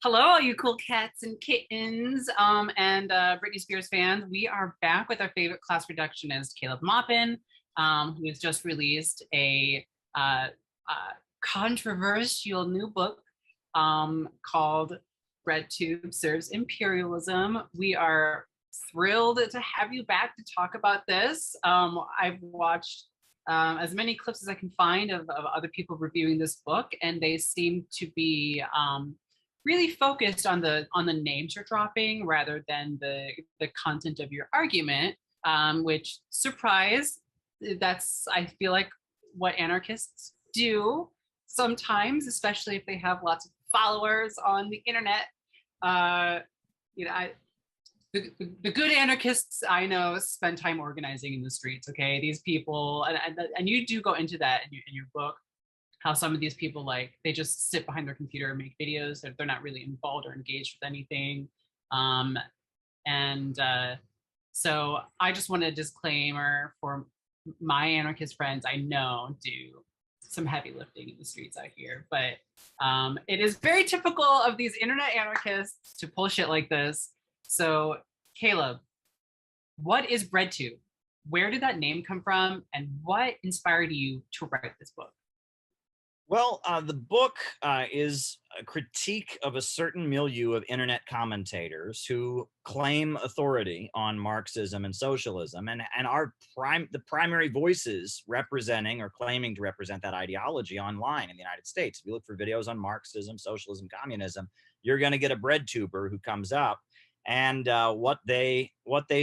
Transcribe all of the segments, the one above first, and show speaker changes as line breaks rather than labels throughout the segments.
Hello, all you cool cats and kittens and Britney Spears fans. We are back with our favorite class reductionist, Caleb Maupin, who has just released a uh, controversial new book called BreadTube Serves Imperialism. We are thrilled to have you back to talk about this. I've watched as many clips as I can find of other people reviewing this book, and they seem to be really focused on the names you're dropping rather than the content of your argument, which surprise, that's I feel like what anarchists do sometimes, especially if they have lots of followers on the internet. Uh, you know, the good anarchists I know spend time organizing in the streets. Okay, these people, and you do go into that in your book, how some of these people, like, they just sit behind their computer and make videos. They're not really involved or engaged with anything. Um, and so I just want a disclaimer for my anarchist friends. I know do some heavy lifting in the streets out here, but it is very typical of these internet anarchists to pull shit like this. So Caleb, what is BreadTube? Where did that name come from? And what inspired you to write this book?
Well, the book is a critique of a certain milieu of internet commentators who claim authority on Marxism and socialism, and are the primary voices representing or claiming to represent that ideology online in the United States. If you look for videos on Marxism, socialism, communism, you're going to get a BreadTuber who comes up, and what they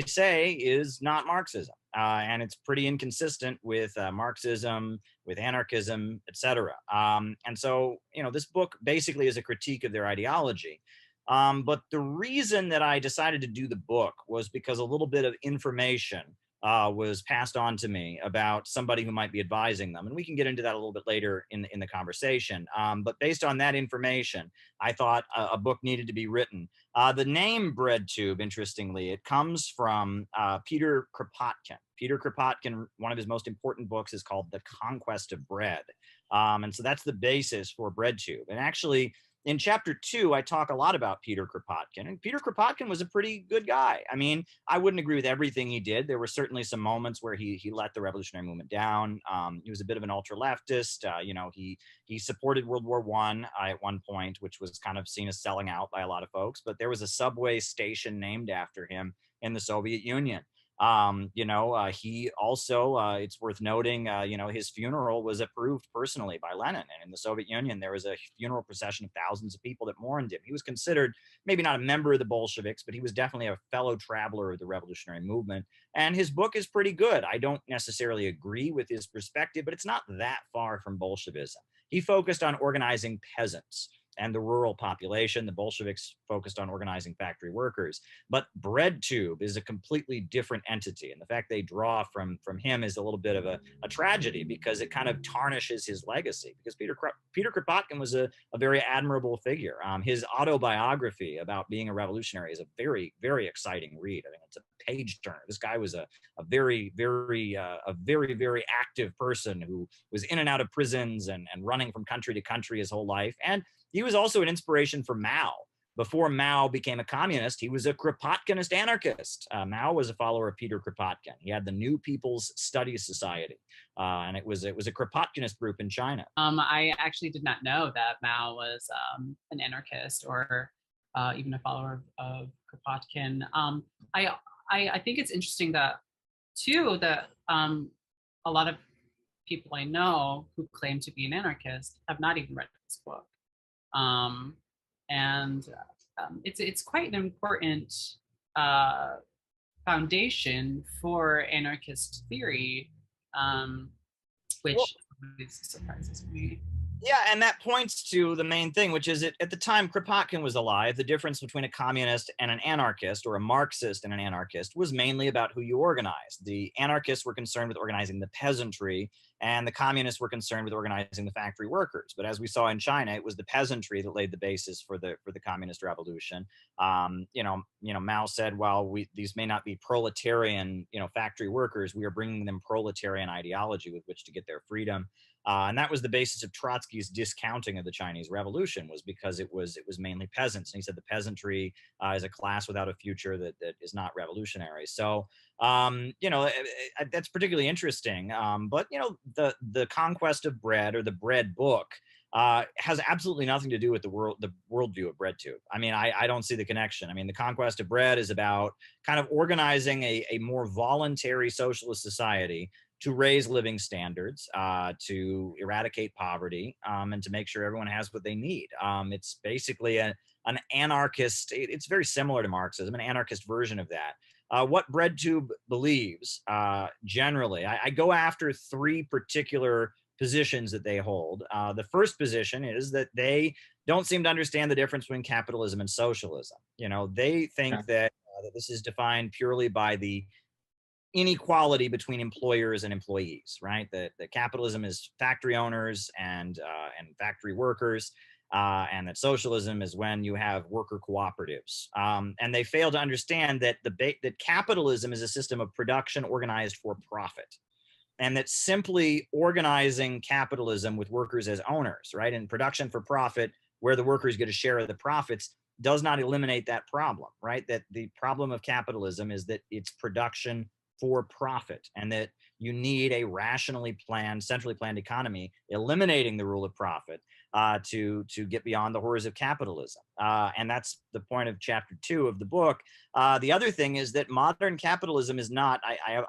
say is not Marxism, and it's pretty inconsistent with Marxism, with anarchism, etc. And so, this book basically is a critique of their ideology. But the reason that I decided to do the book was because a little bit of information was passed on to me about somebody who might be advising them. And we can get into that a little bit later in the conversation. But based on that information, I thought a book needed to be written. The name BreadTube, interestingly, it comes from Peter Kropotkin. Peter Kropotkin, one of his most important books is called The Conquest of Bread. And so that's the basis for BreadTube. And actually, in chapter 2, I talk a lot about Peter Kropotkin. And Peter Kropotkin was a pretty good guy. I mean, I wouldn't agree with everything he did. There were certainly some moments where he let the revolutionary movement down. He was a bit of an ultra-leftist. He supported World War I at one point, which was kind of seen as selling out by a lot of folks. But there was a subway station named after him in the Soviet Union. He also, it's worth noting, his funeral was approved personally by Lenin. And in the Soviet Union, there was a funeral procession of thousands of people that mourned him. He was considered maybe not a member of the Bolsheviks, but he was definitely a fellow traveler of the revolutionary movement. And his book is pretty good. I don't necessarily agree with his perspective, but it's not that far from Bolshevism. He focused on organizing peasants and the rural population. The Bolsheviks focused on organizing factory workers. But BreadTube is a completely different entity. And the fact they draw from him is a little bit of a tragedy, because it kind of tarnishes his legacy. Because Peter Kropotkin was a very admirable figure. His autobiography about being a revolutionary is a very, very exciting read. I mean, it's a page turner. This guy was a very, very active person who was in and out of prisons and running from country to country his whole life. And he was also an inspiration for Mao. Before Mao became a communist, he was a Kropotkinist anarchist. Mao was a follower of Peter Kropotkin. He had the New People's Studies Society, and it was a Kropotkinist group in China.
I actually did not know that Mao was an anarchist or even a follower of Kropotkin. I think it's interesting that a lot of people I know who claim to be an anarchist have not even read this book. It's quite an important foundation for anarchist theory, which surprises me.
Yeah, and that points to the main thing, which is at the time Kropotkin was alive, the difference between a communist and an anarchist, or a Marxist and an anarchist, was mainly about who you organized. The anarchists were concerned with organizing the peasantry, and the communists were concerned with organizing the factory workers. But as we saw in China, it was the peasantry that laid the basis for the communist revolution. Mao said, "While these may not be proletarian, factory workers, we are bringing them proletarian ideology with which to get their freedom." And that was the basis of Trotsky's discounting of the Chinese Revolution, was because it was mainly peasants. And he said the peasantry is a class without a future that is not revolutionary. So, that's particularly interesting. But, the conquest of bread, or the bread book, has absolutely nothing to do with the worldview of BreadTube. I mean, I don't see the connection. I mean, the conquest of bread is about kind of organizing a more voluntary socialist society to raise living standards, to eradicate poverty, and to make sure everyone has what they need. It's basically an anarchist, it's very similar to Marxism, an anarchist version of that. What BreadTube believes, generally, I go after three particular positions that they hold. The first position is that they don't seem to understand the difference between capitalism and socialism. They think that this is defined purely by the inequality between employers and employees, right? That capitalism is factory owners and factory workers, and that socialism is when you have worker cooperatives. And they fail to understand that that capitalism is a system of production organized for profit, and that simply organizing capitalism with workers as owners, right, and production for profit, where the workers get a share of the profits, does not eliminate that problem, right? That the problem of capitalism is that it's production for profit, and that you need a rationally planned, centrally planned economy, eliminating the rule of profit, to get beyond the horrors of capitalism. And that's the point of chapter 2 of the book. The other thing is that modern capitalism is not,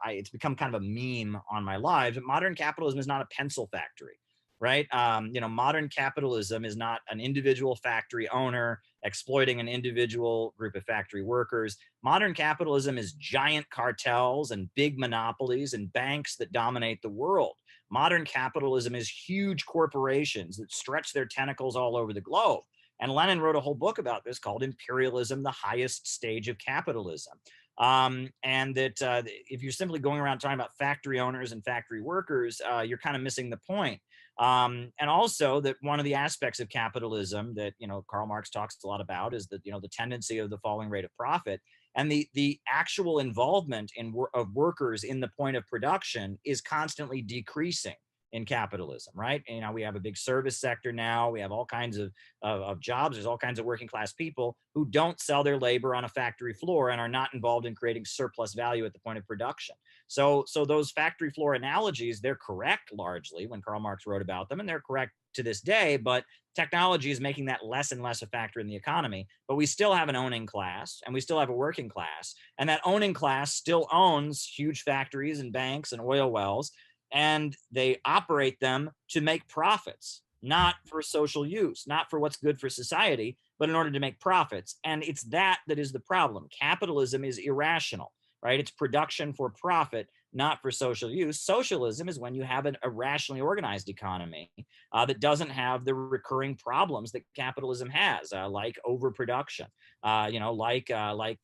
it's become kind of a meme on my lives, but modern capitalism is not a pencil factory, right? Modern capitalism is not an individual factory owner exploiting an individual group of factory workers. Modern capitalism is giant cartels and big monopolies and banks that dominate the world. Modern capitalism is huge corporations that stretch their tentacles all over the globe. And Lenin wrote a whole book about this called Imperialism, the Highest Stage of Capitalism. And that if you're simply going around talking about factory owners and factory workers, you're kind of missing the point. And also that one of the aspects of capitalism that, Karl Marx talks a lot about is that, the tendency of the falling rate of profit, and the actual involvement of workers in the point of production is constantly decreasing in capitalism, right? We have a big service sector now. We have all kinds of jobs. There's all kinds of working class people who don't sell their labor on a factory floor and are not involved in creating surplus value at the point of production. So those factory floor analogies, they're correct largely when Karl Marx wrote about them, and they're correct to this day, but technology is making that less and less a factor in the economy. But we still have an owning class, and we still have a working class, and that owning class still owns huge factories and banks and oil wells, and they operate them to make profits, not for social use, not for what's good for society, but in order to make profits. And it's that is the problem. Capitalism is irrational, right? It's production for profit, not for social use. Socialism is when you have a rationally organized economy that doesn't have the recurring problems that capitalism has, like overproduction, like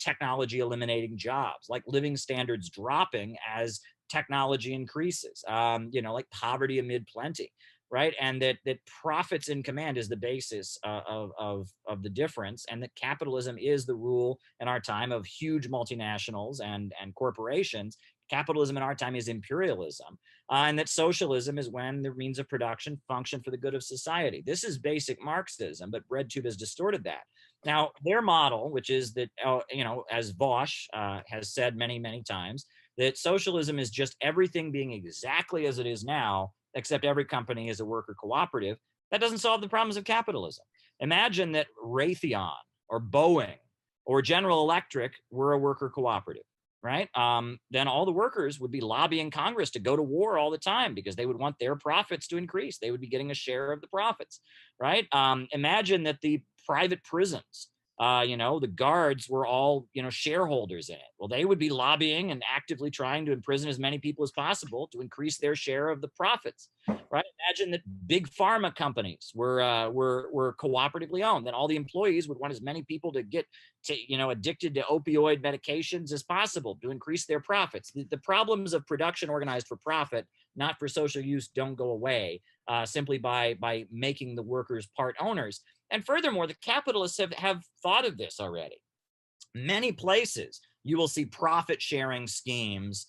technology eliminating jobs, like living standards dropping as technology increases, like poverty amid plenty, right? And that profits in command is the basis of the difference, and that capitalism is the rule in our time of huge multinationals and corporations. Capitalism in our time is imperialism, and that socialism is when the means of production function for the good of society. This is basic Marxism, but BreadTube has distorted that. Now, their model, which is that, as Vosch has said many, many times, that socialism is just everything being exactly as it is now, except every company is a worker cooperative. That doesn't solve the problems of capitalism. Imagine that Raytheon or Boeing or General Electric were a worker cooperative, right? Then all the workers would be lobbying Congress to go to war all the time because they would want their profits to increase. They would be getting a share of the profits, right? Imagine that the private prisons, the guards were all, shareholders in it. Well, they would be lobbying and actively trying to imprison as many people as possible to increase their share of the profits, right? Imagine that big pharma companies were cooperatively owned. Then all the employees would want as many people to get addicted to opioid medications as possible to increase their profits. The problems of production organized for profit, not for social use, don't go away simply by making the workers part owners. And furthermore, the capitalists have thought of this already. Many places you will see profit sharing schemes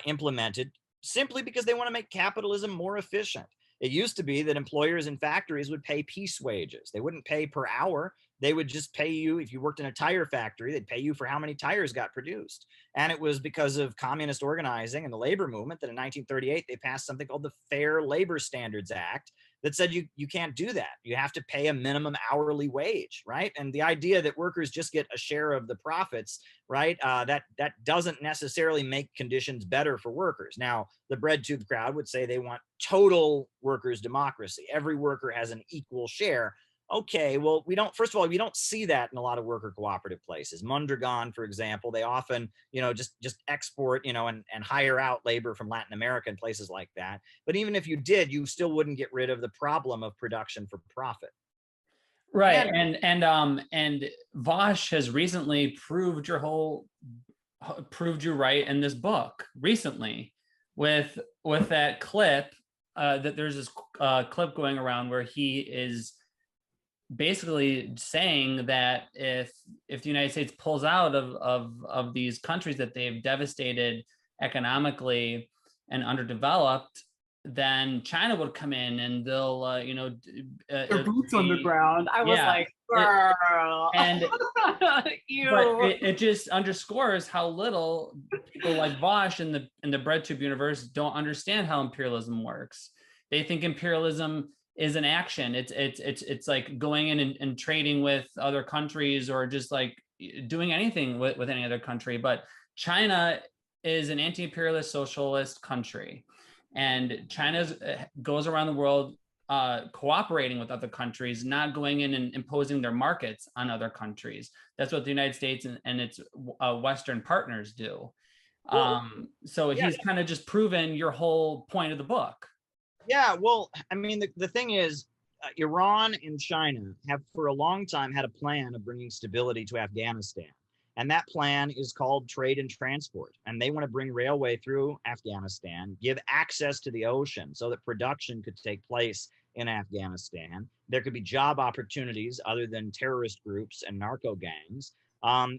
implemented simply because they want to make capitalism more efficient. It used to be that employers in factories would pay piece wages. They wouldn't pay per hour. They would just pay you, if you worked in a tire factory, they'd pay you for how many tires got produced. And it was because of communist organizing and the labor movement that in 1938, they passed something called the Fair Labor Standards Act that said you can't do that. You have to pay a minimum hourly wage, right? And the idea that workers just get a share of the profits, right? That doesn't necessarily make conditions better for workers. Now, the BreadTube crowd would say they want total workers' democracy. Every worker has an equal share. Okay, well, first of all, we don't see that in a lot of worker cooperative places. Mondragon, for example, they often, just export, and hire out labor from Latin America and places like that. But even if you did, you still wouldn't get rid of the problem of production for profit.
Right. And Vosh has recently proved you right in this book recently with that clip, that there's this clip going around where he is basically saying that if the United States pulls out of these countries that they've devastated economically and underdeveloped, then China would come in and they'll
their boots on the ground. I was like, girl.
But it just underscores how little people like Vosh in the BreadTube universe don't understand how imperialism works. They think imperialism is an action. It's like going in and trading with other countries, or just like doing anything with any other country. But China is an anti-imperialist socialist country, and China goes around the world cooperating with other countries, not going in and imposing their markets on other countries. That's what the United States and its Western partners do. So he's kind of just proven your whole point of the book.
Yeah, well, I mean, the thing is, Iran and China have for a long time had a plan of bringing stability to Afghanistan. And that plan is called trade and transport. And they want to bring railway through Afghanistan, give access to the ocean so that production could take place in Afghanistan. There could be job opportunities other than terrorist groups and narco gangs.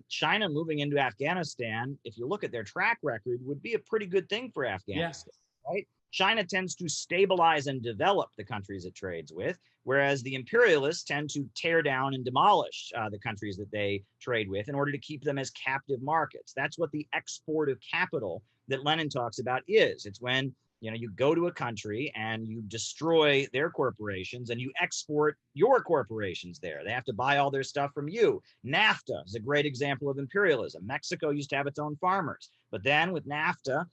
China moving into Afghanistan, if you look at their track record, would be a pretty good thing for Afghanistan, right? China tends to stabilize and develop the countries it trades with, whereas the imperialists tend to tear down and demolish the countries that they trade with in order to keep them as captive markets. That's what the export of capital that Lenin talks about is. It's when you go to a country and you destroy their corporations and you export your corporations there. They have to buy all their stuff from you. NAFTA is a great example of imperialism. Mexico used to have its own farmers, but then with NAFTA,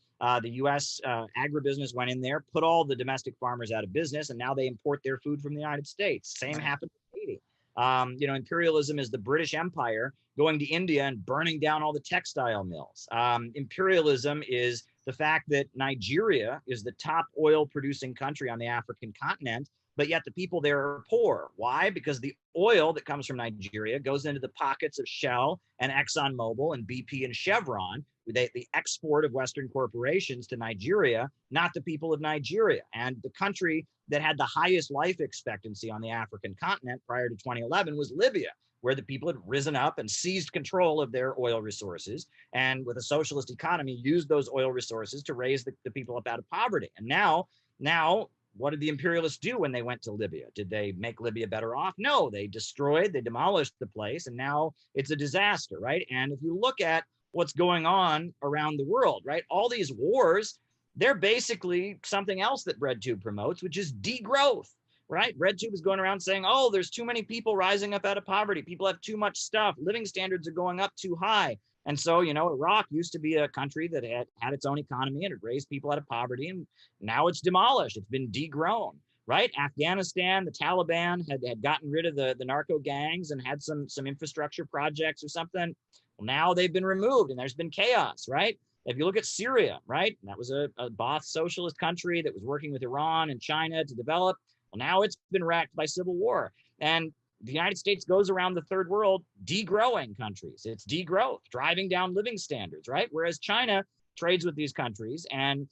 the U.S. agribusiness went in there, put all the domestic farmers out of business, and now they import their food from the United States. Same happened in Haiti. Imperialism is the British Empire going to India and burning down all the textile mills. Imperialism is the fact that Nigeria is the top oil producing country on the African continent, but yet the people there are poor. Why? Because the oil that comes from Nigeria goes into the pockets of Shell and ExxonMobil and BP and Chevron. The export of Western corporations to Nigeria, not the people of Nigeria. And the country that had the highest life expectancy on the African continent prior to 2011 was Libya, where the people had risen up and seized control of their oil resources, and with a socialist economy, used those oil resources to raise the people up out of poverty. And now, what did the imperialists do when they went to Libya? Did they make Libya better off? No, they demolished the place, and now it's a disaster, right? And if you look at what's going on around the world, right? All these wars, they're basically something else that BreadTube promotes, which is degrowth, right? BreadTube is going around saying, oh, there's too many people rising up out of poverty. People have too much stuff. Living standards are going up too high. And so, Iraq used to be a country that had its own economy and it raised people out of poverty, and now it's demolished. It's been degrown, right? Afghanistan, the Taliban had gotten rid of the narco gangs and had some infrastructure projects or something. Well, now they've been removed and there's been chaos, right? If you look at Syria, right? That was a Ba'ath socialist country that was working with Iran and China to develop. Well, now it's been wrecked by civil war. And the United States goes around the third world degrowing countries. It's degrowth, driving down living standards, right? Whereas China trades with these countries, and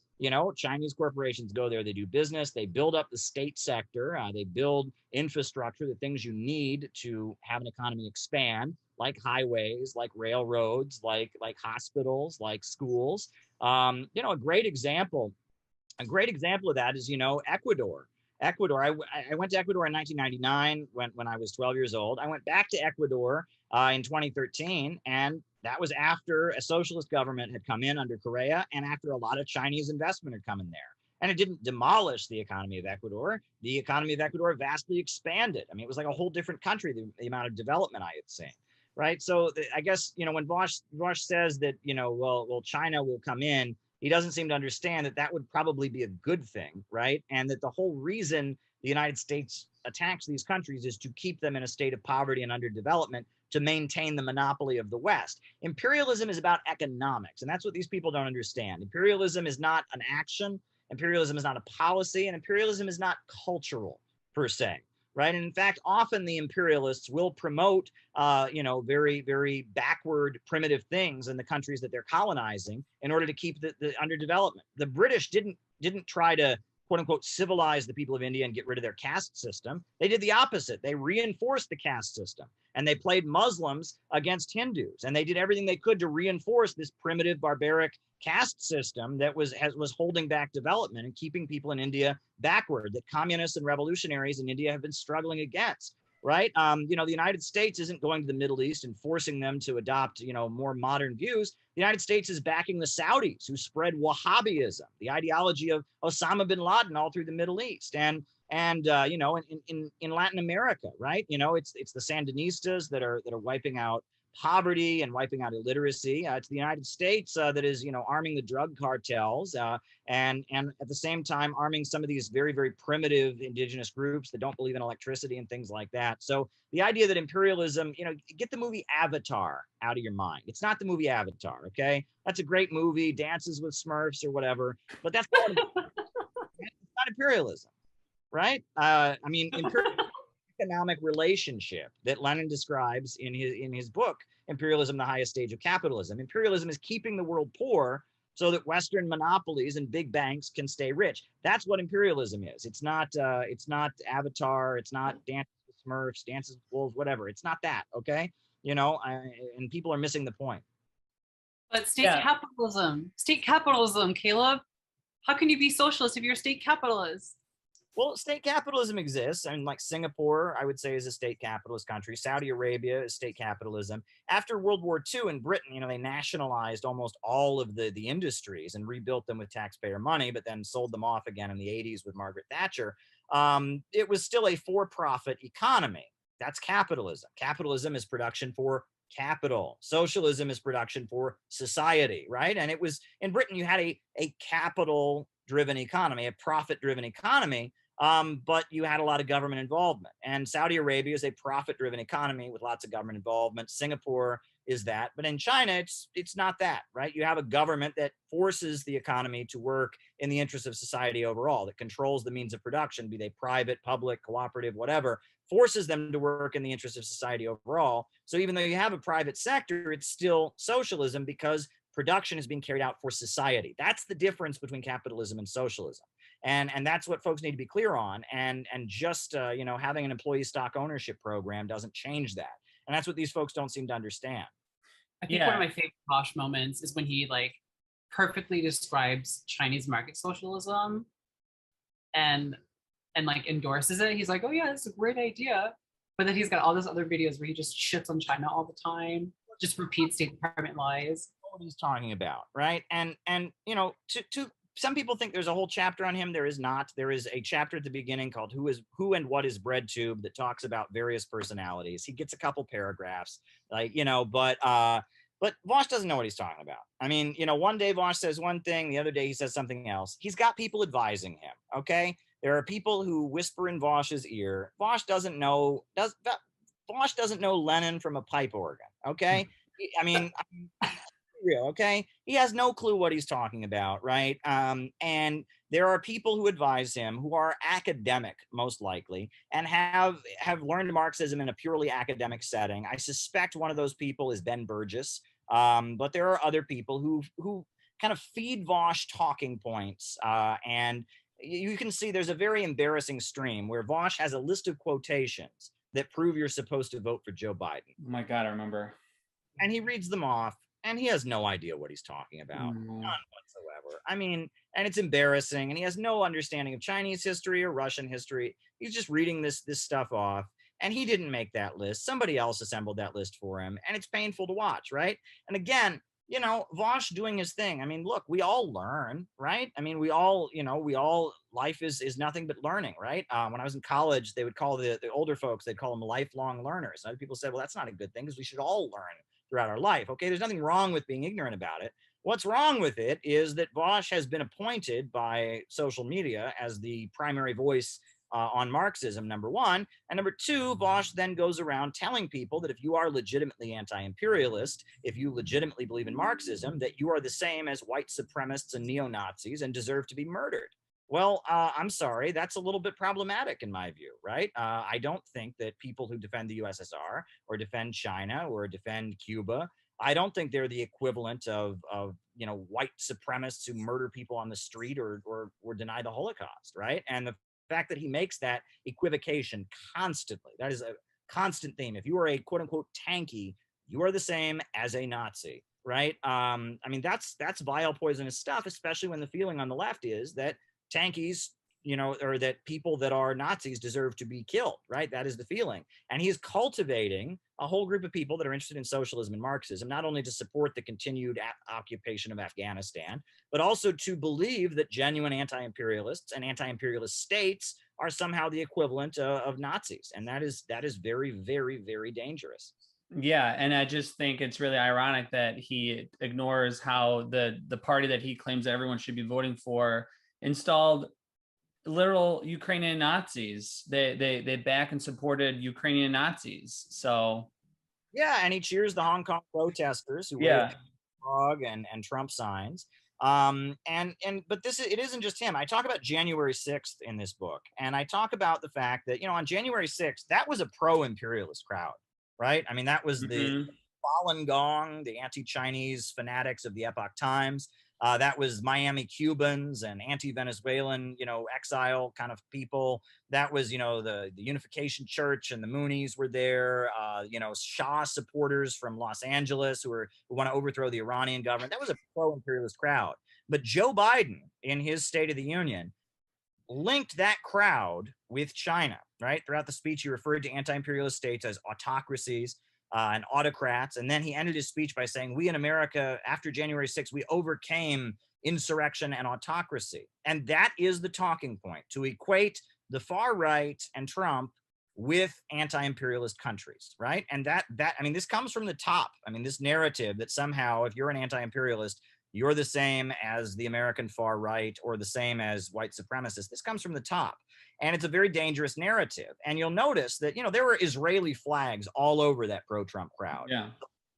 Chinese corporations go there, they do business, they build up the state sector, they build infrastructure, the things you need to have an economy expand, like highways, like railroads, like hospitals, like schools. A great example of that is, Ecuador. Ecuador. I went to Ecuador in 1999 when I was 12 years old. I went back to Ecuador in 2013, and that was after a socialist government had come in under Correa, and after a lot of Chinese investment had come in there. And it didn't demolish the economy of Ecuador. The economy of Ecuador vastly expanded. I mean, it was like a whole different country, the amount of development I had seen. Right. So I guess, when Vosh says that, well, China will come in, he doesn't seem to understand that that would probably be a good thing. Right. And that the whole reason the United States attacks these countries is to keep them in a state of poverty and underdevelopment, to maintain the monopoly of the West. Imperialism is about economics. And that's what these people don't understand. Imperialism is not an action. Imperialism is not a policy, and imperialism is not cultural per se. Right. And in fact, often the imperialists will promote, very, very backward, primitive things in the countries that they're colonizing in order to keep the underdevelopment. The British didn't try to, quote unquote, civilize the people of India and get rid of their caste system. They did the opposite. They reinforced the caste system, and they played Muslims against Hindus, and they did everything they could to reinforce this primitive, barbaric caste system that was holding back development and keeping people in India backward, that communists and revolutionaries in India have been struggling against. Right. The United States isn't going to the Middle East and forcing them to adopt, more modern views. The United States is backing the Saudis, who spread Wahhabism, the ideology of Osama bin Laden, all through the Middle East. And in Latin America, right? It's the Sandinistas that are wiping out poverty and wiping out illiteracy. It's the United States that is, arming the drug cartels and at the same time arming some of these very, very primitive indigenous groups that don't believe in electricity and things like that. So the idea that imperialism, get the movie Avatar out of your mind. It's not the movie Avatar, okay? That's a great movie, dances with Smurfs or whatever, but that's not, it's not imperialism, right? Economic relationship that Lenin describes in his book, Imperialism, the Highest Stage of Capitalism. Imperialism is keeping the world poor so that Western monopolies and big banks can stay rich. That's what imperialism is. It's not Avatar. It's not Dances with Smurfs, Dances with Wolves, whatever. It's not that, okay? And people are missing the point.
But state capitalism, Caleb. How can you be socialist if you're a state capitalist?
Well, state capitalism exists. I mean, like Singapore, I would say, is a state capitalist country. Saudi Arabia is state capitalism. After World War II in Britain, they nationalized almost all of the industries and rebuilt them with taxpayer money, but then sold them off again in the 80s with Margaret Thatcher. It was still a for-profit economy. That's capitalism. Capitalism is production for capital. Socialism is production for society, right? And it was, in Britain, you had a capital-driven economy, a profit-driven economy, but you had a lot of government involvement. And Saudi Arabia is a profit-driven economy with lots of government involvement. Singapore is that. But in China, it's not that, right? You have a government that forces the economy to work in the interest of society overall, that controls the means of production, be they private, public, cooperative, whatever, forces them to work in the interest of society overall. So even though you have a private sector, it's still socialism because production is being carried out for society. That's the difference between capitalism and socialism. And that's what folks need to be clear on. And just, having an employee stock ownership program doesn't change that. And that's what these folks don't seem to understand.
I think one of my favorite Bosch moments is when he perfectly describes Chinese market socialism and endorses it. He's like, oh yeah, it's a great idea. But then he's got all those other videos where he just shits on China all the time, just repeats State Department lies.
What he's talking about, right? And to some people think there's a whole chapter on him. There is not. There is a chapter at the beginning called Who and What is BreadTube that talks about various personalities. He gets a couple paragraphs, but Vosh doesn't know what he's talking about. I mean, one day Vosh says one thing, the other day he says something else. He's got people advising him, okay? There are people who whisper in Vosh's ear. Vosh doesn't know Lenin from a pipe organ, okay? I mean, real, okay? He has no clue what he's talking about, right? And there are people who advise him who are academic, most likely, and have learned Marxism in a purely academic setting. I suspect one of those people is Ben Burgess, but there are other people who kind of feed Vosh talking points, and you can see there's a very embarrassing stream where Vosh has a list of quotations that prove you're supposed to vote for Joe Biden.
Oh my God, I remember.
And he reads them off. And he has no idea what he's talking about.
No.
None whatsoever. I mean, and it's embarrassing. And he has no understanding of Chinese history or Russian history. He's just reading this stuff off. And he didn't make that list. Somebody else assembled that list for him. And it's painful to watch, right? And again, Vosh doing his thing. I mean, look, we all learn, right? I mean, we all, life is nothing but learning, right? When I was in college, they would call the older folks, they'd call them lifelong learners. And other people said, well, that's not a good thing because we should all learn throughout our life. Okay, there's nothing wrong with being ignorant about it. What's wrong with it is that Vosh has been appointed by social media as the primary voice on Marxism, number one. And number two, Vosh then goes around telling people that if you are legitimately anti-imperialist, if you legitimately believe in Marxism, that you are the same as white supremacists and neo-Nazis and deserve to be murdered. Well, I'm sorry, that's a little bit problematic in my view, right? I don't think that people who defend the USSR or defend China or defend Cuba, I don't think they're the equivalent of white supremacists who murder people on the street or deny the Holocaust, right? And the fact that he makes that equivocation constantly, that is a constant theme. If you are a quote unquote tanky, you are the same as a Nazi, right? I mean, that's vile, poisonous stuff, especially when the feeling on the left is that tankies, or that people that are Nazis deserve to be killed, right? That is the feeling. And he's cultivating a whole group of people that are interested in socialism and Marxism, not only to support the continued occupation of Afghanistan, but also to believe that genuine anti-imperialists and anti-imperialist states are somehow the equivalent of Nazis. And that is very, very, very dangerous.
Yeah, and I just think it's really ironic that he ignores how the party that he claims that everyone should be voting for installed literal Ukrainian Nazis. They back and supported Ukrainian Nazis. So
yeah, and he cheers the Hong Kong protesters who wave dog and Trump signs. But it isn't just him. I talk about January 6th in this book, and I talk about the fact that on January 6th, that was a pro-imperialist crowd, right? I mean, that was the Falun Gong, the anti-Chinese fanatics of the Epoch Times. That was Miami Cubans and anti-Venezuelan, exile kind of people. That was, the Unification Church and the Moonies were there. Shah supporters from Los Angeles who want to overthrow the Iranian government. That was a pro-imperialist crowd. But Joe Biden, in his State of the Union, linked that crowd with China, right? Throughout the speech, he referred to anti-imperialist states as autocracies and autocrats. And then he ended his speech by saying, we in America, after January 6th, we overcame insurrection and autocracy. And that is the talking point, to equate the far right and Trump with anti-imperialist countries, right? And this comes from the top. I mean, this narrative that somehow if you're an anti-imperialist, you're the same as the American far right or the same as white supremacists. This comes from the top. And it's a very dangerous narrative. And you'll notice that, there were Israeli flags all over that pro-Trump crowd.
Yeah.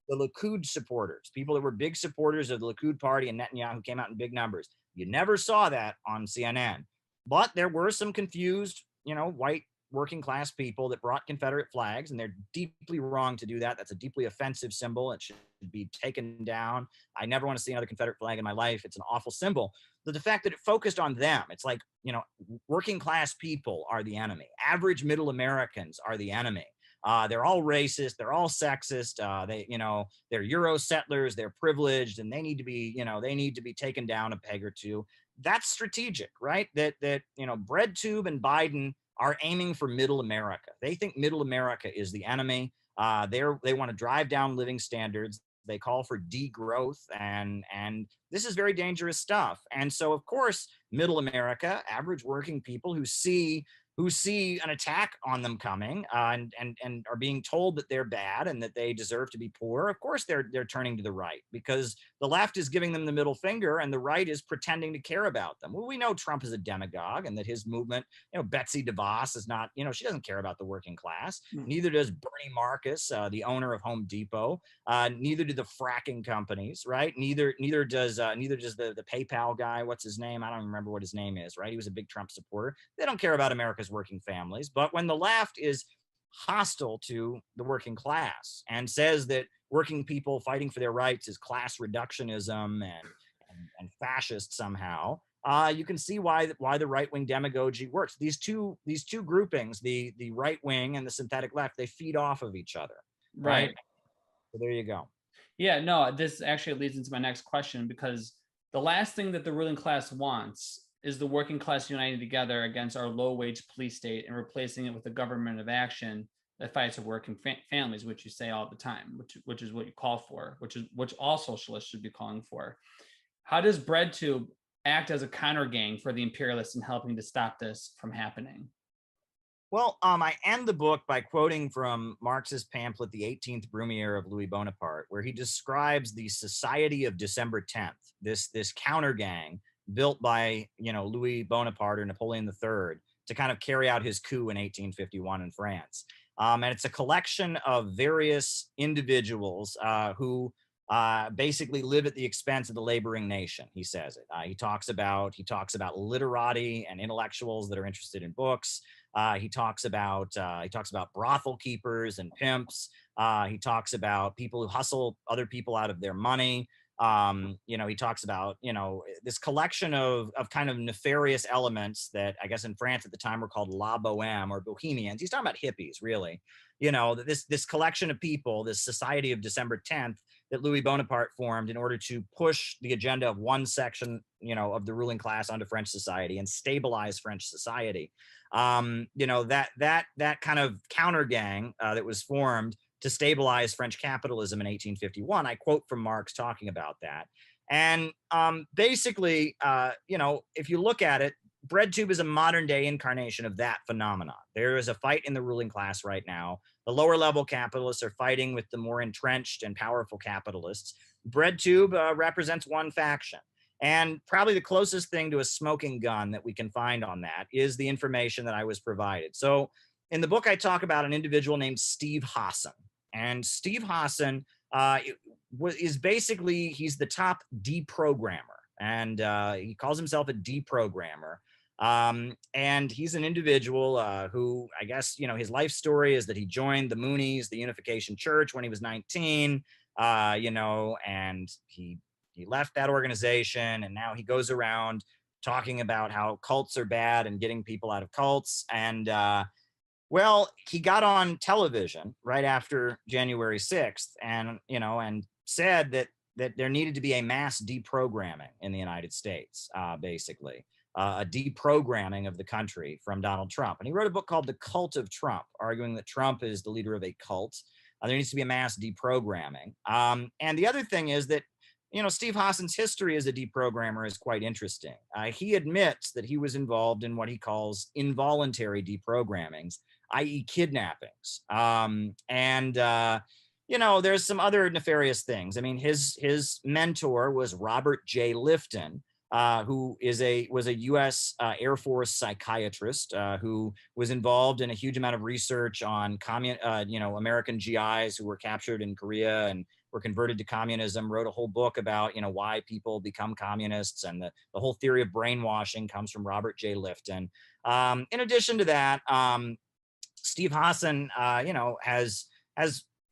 The Likud supporters, people that were big supporters of the Likud party and Netanyahu came out in big numbers. You never saw that on CNN. But there were some confused, white working class people that brought Confederate flags, and they're deeply wrong to do that. That's a deeply offensive symbol. It should be taken down. I never want to see another Confederate flag in my life. It's an awful symbol. But the fact that it focused on them, it's like, working class people are the enemy. Average middle Americans are the enemy. They're all racist. They're all sexist. They're Euro settlers. They're privileged, and they need to be taken down a peg or two. That's strategic, right? That BreadTube and Biden are aiming for middle America. They think middle America is the enemy. They want to drive down living standards. They call for degrowth, and this is very dangerous stuff. And so, of course, middle America, average working people who see an attack on them coming and are being told that they're bad and that they deserve to be poor, of course they're turning to the right because the left is giving them the middle finger and the right is pretending to care about them. Well, we know Trump is a demagogue and that his movement, Betsy DeVos is not, she doesn't care about the working class. Neither does Bernie Marcus, the owner of Home Depot. Neither do the fracking companies, right? Neither does the PayPal guy. What's his name? I don't remember what his name is, right? He was a big Trump supporter. They don't care about America's working families. But when the left is hostile to the working class and says that working people fighting for their rights is class reductionism and fascist somehow, you can see why the right-wing demagogy works. These two groupings, the right wing and the synthetic left, they feed off of each other, right? So there you go.
Yeah, no, this actually leads into my next question, because the last thing that the ruling class wants is the working class uniting together against our low-wage police state and replacing it with a government of action that fights for working families, which you say all the time, which is what you call for, which all socialists should be calling for. How does BreadTube act as a counter gang for the imperialists in helping to stop this from happening?
Well, I end the book by quoting from Marx's pamphlet, The 18th Brumaire of Louis Bonaparte, where he describes the Society of December 10th, this counter gang built by, Louis Bonaparte or Napoleon III to kind of carry out his coup in 1851 in France. And it's a collection of various individuals who basically live at the expense of the laboring nation. He says it. He talks about literati and intellectuals that are interested in books. He talks about brothel keepers and pimps. He talks about people who hustle other people out of their money. He talks about this collection of kind of nefarious elements that I guess in France at the time were called La Bohème or Bohemians. He's talking about hippies, really. This collection of people, this Society of December 10th that Louis Bonaparte formed in order to push the agenda of one section, of the ruling class onto French society and stabilize French society. That kind of counter gang that was formed to stabilize French capitalism in 1851. I quote from Marx talking about that. And basically, if you look at it, BreadTube is a modern day incarnation of that phenomenon. There is a fight in the ruling class right now. The lower level capitalists are fighting with the more entrenched and powerful capitalists. BreadTube represents one faction. And probably the closest thing to a smoking gun that we can find on that is the information that I was provided. So in the book, I talk about an individual named Steve Hassan. And Steve Hassan is basically, he's the top deprogrammer. And he calls himself a deprogrammer. And he's an individual who, I guess, his life story is that he joined the Moonies, the Unification Church, when he was 19, and he left that organization, and now he goes around talking about how cults are bad and getting people out of cults. And he got on television right after January 6th and said that there needed to be a mass deprogramming in the United States, basically. A deprogramming of the country from Donald Trump. And he wrote a book called The Cult of Trump, arguing that Trump is the leader of a cult. There needs to be a mass deprogramming. And the other thing is that, Steve Hassan's history as a deprogrammer is quite interesting. He admits that he was involved in what he calls involuntary deprogrammings, i.e. kidnappings. There's some other nefarious things. I mean, his mentor was Robert J. Lifton, who was a U.S. Air Force psychiatrist who was involved in a huge amount of research on American GIs who were captured in Korea and were converted to communism, wrote a whole book about, why people become communists, and the whole theory of brainwashing comes from Robert J. Lifton. In addition to that, Steve Hassan, has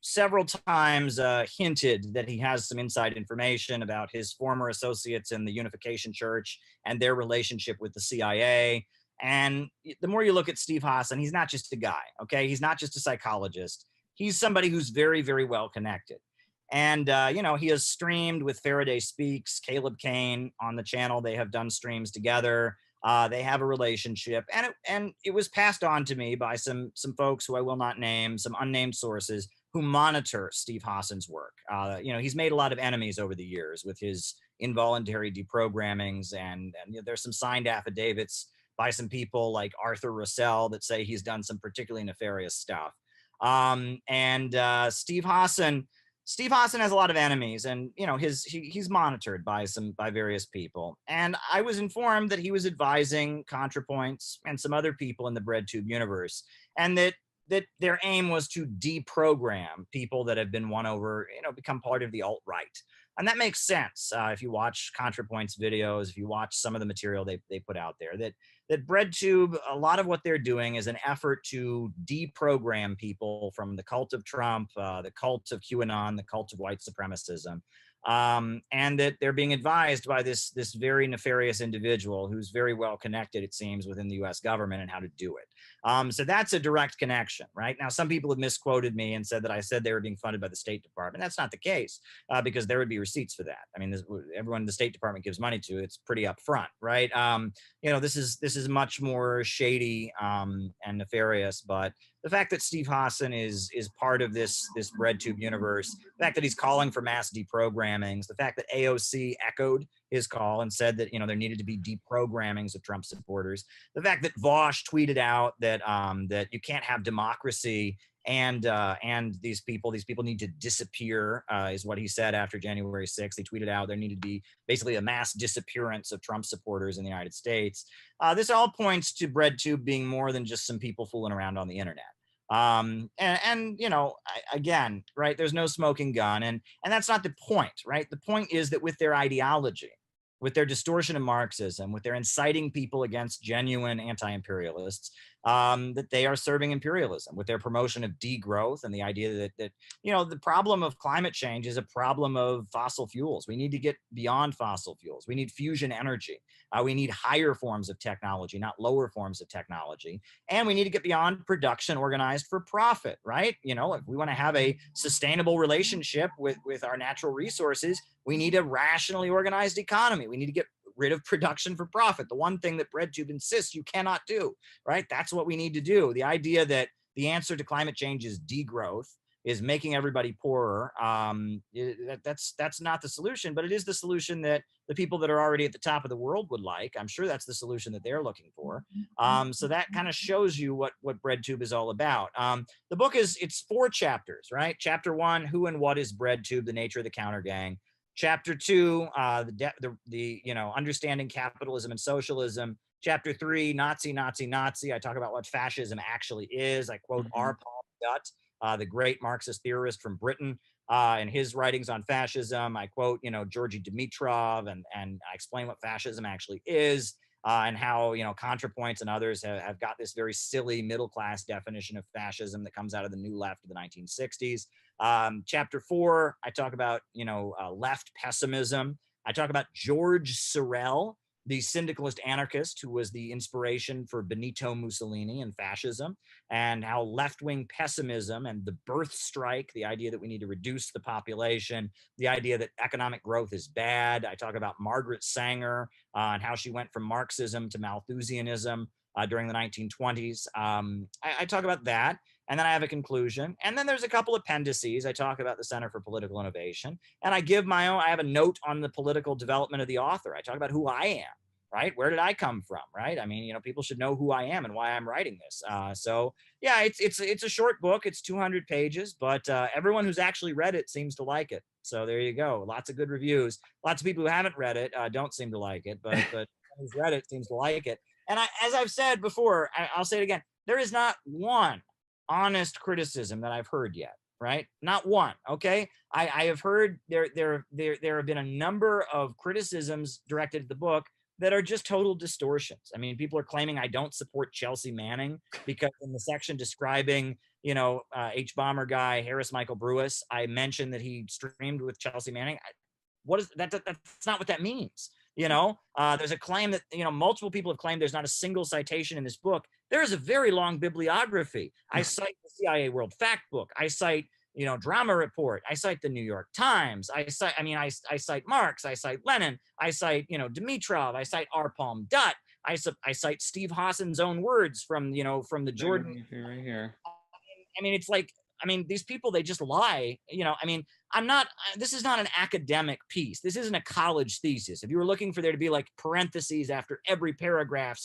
several times hinted that he has some inside information about his former associates in the Unification Church and their relationship with the CIA. And the more you look at Steve Hassan, he's not just a guy, okay? He's not just a psychologist. He's somebody who's very, very well connected. And, he has streamed with Faraday Speaks, Caleb Kane on the channel. They have done streams together. They have a relationship, and it was passed on to me by some folks who I will not name, some unnamed sources who monitor Steve Hassan's work. He's made a lot of enemies over the years with his involuntary deprogrammings, and there's some signed affidavits by some people like Arthur Russell that say he's done some particularly nefarious stuff. Steve Hassan has a lot of enemies, and he's monitored by various people. And I was informed that he was advising Contra Points and some other people in the BreadTube universe, and that their aim was to deprogram people that have been won over, become part of the alt-right. And that makes sense if you watch Contra Points videos, if you watch some of the material they put out there, that BreadTube, a lot of what they're doing is an effort to deprogram people from the cult of Trump, the cult of QAnon, the cult of white supremacism. and that they're being advised by this very nefarious individual who's very well connected, it seems, within the U.S. government and how to do it. So that's a direct connection, right? Now, some people have misquoted me and said that I said they were being funded by the State Department. That's not the case, because there would be receipts for that. I mean, everyone the State Department gives money to, it's pretty upfront, right? This is much more shady and nefarious, but the fact that Steve Hassan is part of this BreadTube universe, the fact that he's calling for mass deprogrammings, the fact that AOC echoed his call and said that there needed to be deprogrammings of Trump supporters, the fact that Vosh tweeted out that that you can't have democracy and these people need to disappear, is what he said after January 6th. He tweeted out there needed to be basically a mass disappearance of Trump supporters in the United States. This all points to BreadTube being more than just some people fooling around on the internet. Again, right, there's no smoking gun, and that's not the point, right? The point is that with their ideology, with their distortion of Marxism, with their inciting people against genuine anti-imperialists, that they are serving imperialism, with their promotion of degrowth and the idea that the problem of climate change is a problem of fossil fuels. We need to get beyond fossil fuels. We need fusion energy. We need higher forms of technology, not lower forms of technology. And we need to get beyond production organized for profit, right? If we want to have a sustainable relationship with our natural resources, we need a rationally organized economy. We need to get rid of production for profit. The one thing that BreadTube insists you cannot do, right? That's what we need to do. The idea that the answer to climate change is degrowth, is making everybody poorer. That's not the solution, but it is the solution that the people that are already at the top of the world would like. I'm sure that's the solution that they're looking for. So that kind of shows you what BreadTube is all about. The book it's 4 chapters, right? Chapter 1, who and what is BreadTube, the nature of the counter gang. Chapter 2, understanding capitalism and socialism. Chapter 3, Nazi. I talk about what fascism actually is. I quote R. Paul Dutt, the great Marxist theorist from Britain, and his writings on fascism. I quote, Georgy Dimitrov, and I explain what fascism actually is, and how, Contra Points and others have got this very silly middle-class definition of fascism that comes out of the New Left of the 1960s. Chapter 4, I talk about, left pessimism. I talk about George Sorel, the syndicalist anarchist who was the inspiration for Benito Mussolini and fascism, and how left-wing pessimism and the birth strike, the idea that we need to reduce the population, the idea that economic growth is bad. I talk about Margaret Sanger and how she went from Marxism to Malthusianism during the 1920s. I talk about that. And then I have a conclusion. And then there's a couple appendices. I talk about the Center for Political Innovation. And I give I have a note on the political development of the author. I talk about who I am, right? Where did I come from, right? I mean, people should know who I am and why I'm writing this. So yeah, it's a short book. It's 200 pages, but everyone who's actually read it seems to like it. So there you go. Lots of good reviews. Lots of people who haven't read it don't seem to like it, but who's read it seems to like it. And as I've said before, I'll say it again, there is not one honest criticism that I've heard yet, right? Not one. Okay, I have heard there have been a number of criticisms directed at the book that are just total distortions. I mean, people are claiming I don't support Chelsea Manning because in the section describing H bomber guy Harris Michael Brewis, I mentioned that he streamed with Chelsea Manning. What is that? That's not what that means. There's a claim that multiple people have claimed there's not a single citation in this book. There is a very long bibliography. I cite the CIA World Factbook. I cite Drama Report. I cite the New York Times. I cite Marx. I cite Lenin. I cite Dimitrov. I cite R. Palm Dutt. I cite Steve Hassan's own words from the Jordan.
Right here.
I mean, it's like, these people, they just lie. This is not an academic piece. This isn't a college thesis. If you were looking for there to be like parentheses after every paragraph,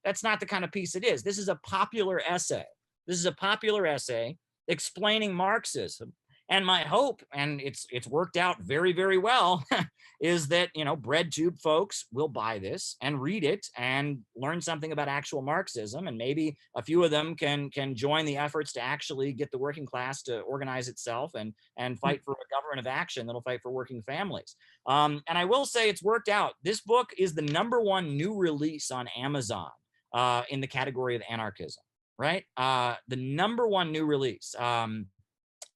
that's not the kind of piece it is. This is a popular essay. This is a popular essay explaining Marxism. And my hope, and it's worked out very, very well, is that, BreadTube folks will buy this and read it and learn something about actual Marxism. And maybe a few of them can join the efforts to actually get the working class to organize itself and fight for a government of action that'll fight for working families. And I will say it's worked out. This book is the #1 new release on Amazon in the category of anarchism, right? The #1 new release.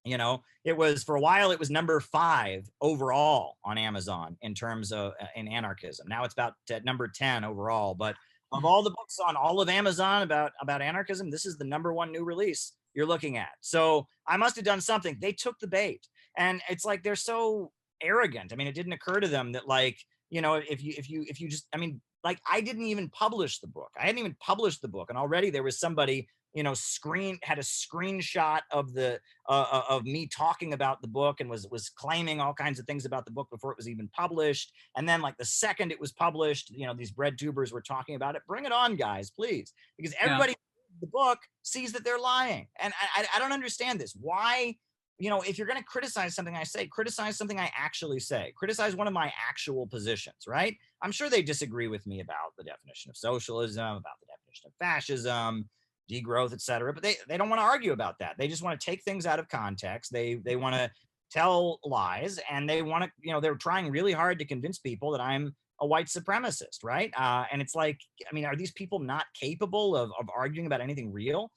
It was, for a while, it was number 5 overall on Amazon in terms of in anarchism. Now it's about number 10 overall. But of all the books on all of Amazon about anarchism, this is the number 1 new release you're looking at. So I must have done something. They took the bait, and it's like they're so arrogant. I mean, it didn't occur to them that, like, if you just, I mean, like, I didn't even publish the book. I hadn't even published the book, and already there was somebody had a screenshot of the of me talking about the book, and was claiming all kinds of things about the book before it was even published. And then, like, the second it was published, these BreadTubers were talking about it. Bring it on, guys, please, because everybody the book sees that they're lying. And I don't understand this. Why? If you're going to criticize something I say, criticize something I actually say. Criticize one of my actual positions, right? I'm sure they disagree with me about the definition of socialism, about the definition of fascism, degrowth, etc. But they don't want to argue about that. They just want to take things out of context. They want to tell lies, and they want to, they're trying really hard to convince people that I'm a white supremacist, right? And it's like, I mean, are these people not capable of arguing about anything real?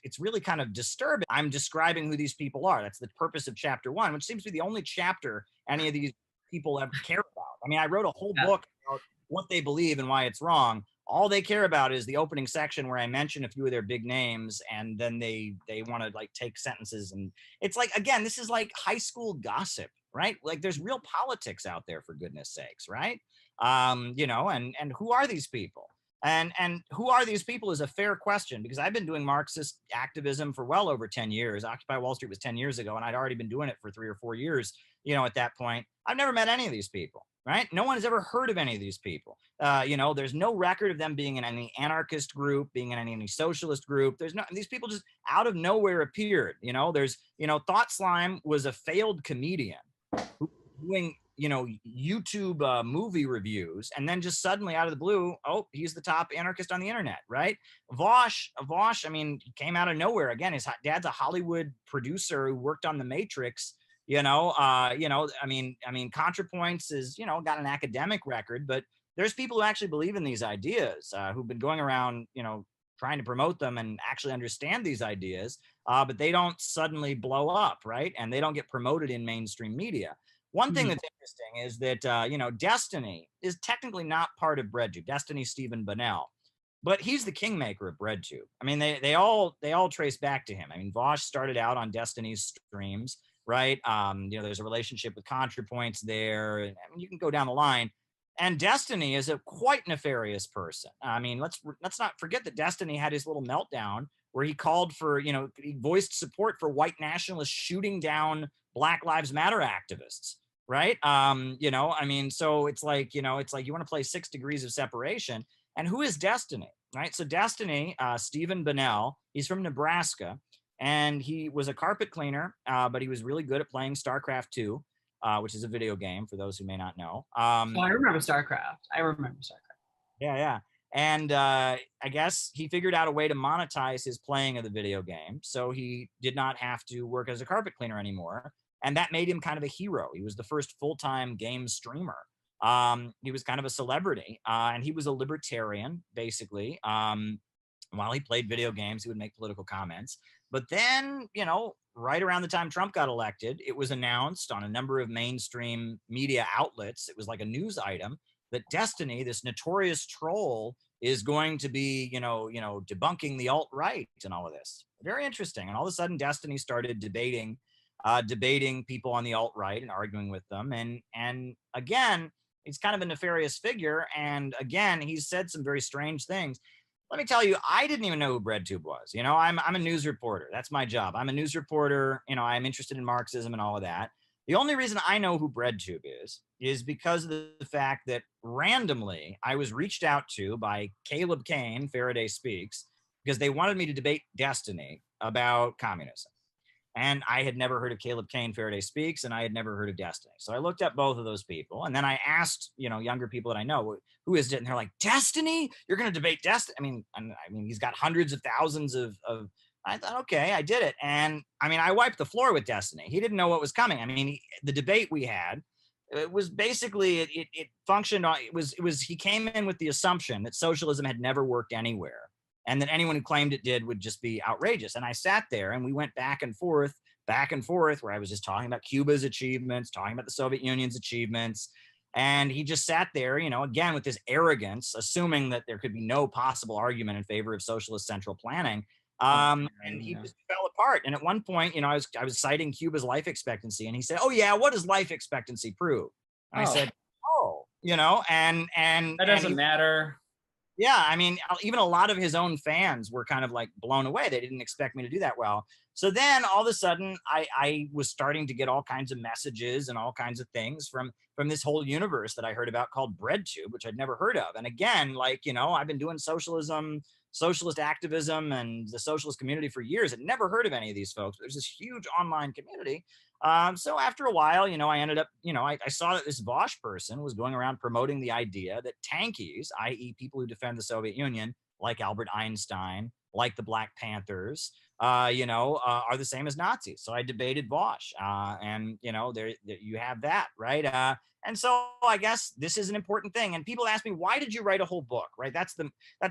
It's really kind of disturbing. I'm describing who these people are. That's the purpose of chapter 1, which seems to be the only chapter any of these people ever care about. I mean, I wrote a whole book about what they believe and why it's wrong. All they care about is the opening section where I mention a few of their big names, and then they want to, like, take sentences. And it's like, again, this is like high school gossip, right? Like, there's real politics out there, for goodness sakes, right? And who are these people? And who are these people is a fair question, because I've been doing Marxist activism for well over 10 years. Occupy Wall Street was 10 years ago, and I'd already been doing it for 3 or 4 years, at that point. I've never met any of these people, right? No one has ever heard of any of these people. There's no record of them being in any anarchist group, being in any socialist group. These people just out of nowhere appeared. Thought Slime was a failed comedian who doing YouTube movie reviews, and then just suddenly out of the blue, oh, he's the top anarchist on the internet, right? Vosh, I mean, he came out of nowhere. Again, his dad's a Hollywood producer who worked on The Matrix. I mean, Contra Points is, got an academic record, but there's people who actually believe in these ideas, who've been going around, trying to promote them and actually understand these ideas, but they don't suddenly blow up, right? And they don't get promoted in mainstream media. One thing that's interesting is that, Destiny is technically not part of BreadTube. Destiny Stephen Bunnell, but he's the kingmaker of BreadTube. I mean, they all trace back to him. I mean, Vosh started out on Destiny's streams, right? There's a relationship with Contra Points there, and I mean, you can go down the line. And Destiny is a quite nefarious person. I mean, let's not forget that Destiny had his little meltdown where he called for, he voiced support for white nationalists shooting down Black Lives Matter activists, right? I mean, so it's like, you want to play 6 degrees of separation. And who is Destiny, right? So Destiny, Stephen Bunnell, he's from Nebraska, and he was a carpet cleaner, but he was really good at playing StarCraft 2, which is a video game for those who may not know.
I remember StarCraft.
Yeah. And I guess he figured out a way to monetize his playing of the video game, so he did not have to work as a carpet cleaner anymore. And that made him kind of a hero. He was the first full-time game streamer. He was kind of a celebrity, and he was a libertarian, basically. While he played video games, he would make political comments. But then, right around the time Trump got elected, it was announced on a number of mainstream media outlets, it was like a news item, that Destiny, this notorious troll, is going to be, debunking the alt-right and all of this. Very interesting. And all of a sudden, Destiny started debating people on the alt-right and arguing with them. And again, he's kind of a nefarious figure. And again, he's said some very strange things. Let me tell you, I didn't even know who BreadTube was. I'm a news reporter. That's my job. I'm a news reporter. I'm interested in Marxism and all of that. The only reason I know who BreadTube is because of the fact that randomly I was reached out to by Caleb Kane, Faraday Speaks, because they wanted me to debate Destiny about communism. And I had never heard of Caleb Kane, Faraday Speaks, and I had never heard of Destiny. So I looked up both of those people, and then I asked, younger people that I know, who is it? And they're like, Destiny? You're going to debate Destiny? I mean, he's got hundreds of thousands of. I thought, okay, I did it, and I mean, I wiped the floor with Destiny. He didn't know what was coming. I mean, the debate we had, it was basically it functioned on. It was he came in with the assumption that socialism had never worked anywhere, and that anyone who claimed it did would just be outrageous. And I sat there and we went back and forth back and forth where I was just talking about Cuba's achievements, talking about the Soviet Union's achievements. And he just sat there, you know, again, with this arrogance, assuming that there could be no possible argument in favor of socialist central planning. And he just fell apart. And at one point, you know, I was citing Cuba's life expectancy, and he said, "Oh yeah, what does life expectancy prove?" And I said, "Oh, you know," and
that doesn't matter.
Yeah, I mean, even a lot of his own fans were kind of like blown away. They didn't expect me to do that well. So then all of a sudden, I was starting to get all kinds of messages and all kinds of things from this whole universe that I heard about called BreadTube, which I'd never heard of. And again, like, you know, I've been doing socialism, socialist activism, and the socialist community for years. I'd never heard of any of these folks. There's this huge online community. So after a while, you know, I ended up, you know, I saw that this Vosh person was going around promoting the idea that tankies, i.e. people who defend the Soviet Union, like Albert Einstein, like the Black Panthers, you know, are the same as Nazis. So I debated Vosh, and, you know, there you have that, right? And so I guess this is an important thing. And people ask me, why did you write a whole book, right? That's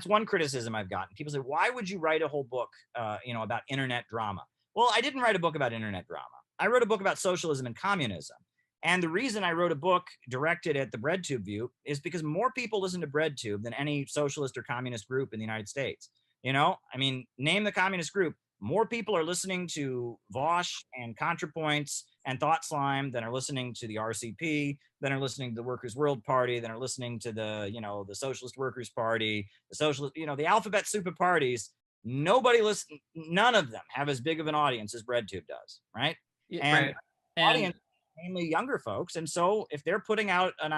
one criticism I've gotten. People say, why would you write a whole book, you know, about internet drama? Well, I didn't write a book about internet drama. I wrote a book about socialism and communism. And the reason I wrote a book directed at the BreadTube view is because more people listen to BreadTube than any socialist or communist group in the United States. You know, I mean, name the communist group. More people are listening to Vosh and Contra Points and Thought Slime than are listening to the RCP, than are listening to the Workers' World Party, than are listening to the, you know, the Socialist Workers' Party, the Socialist, you know, the alphabet soup of parties. Nobody listen. None of them have as big of an audience as BreadTube does, right?
Yeah,
and
right.
audience mainly younger folks, and so if they're putting out a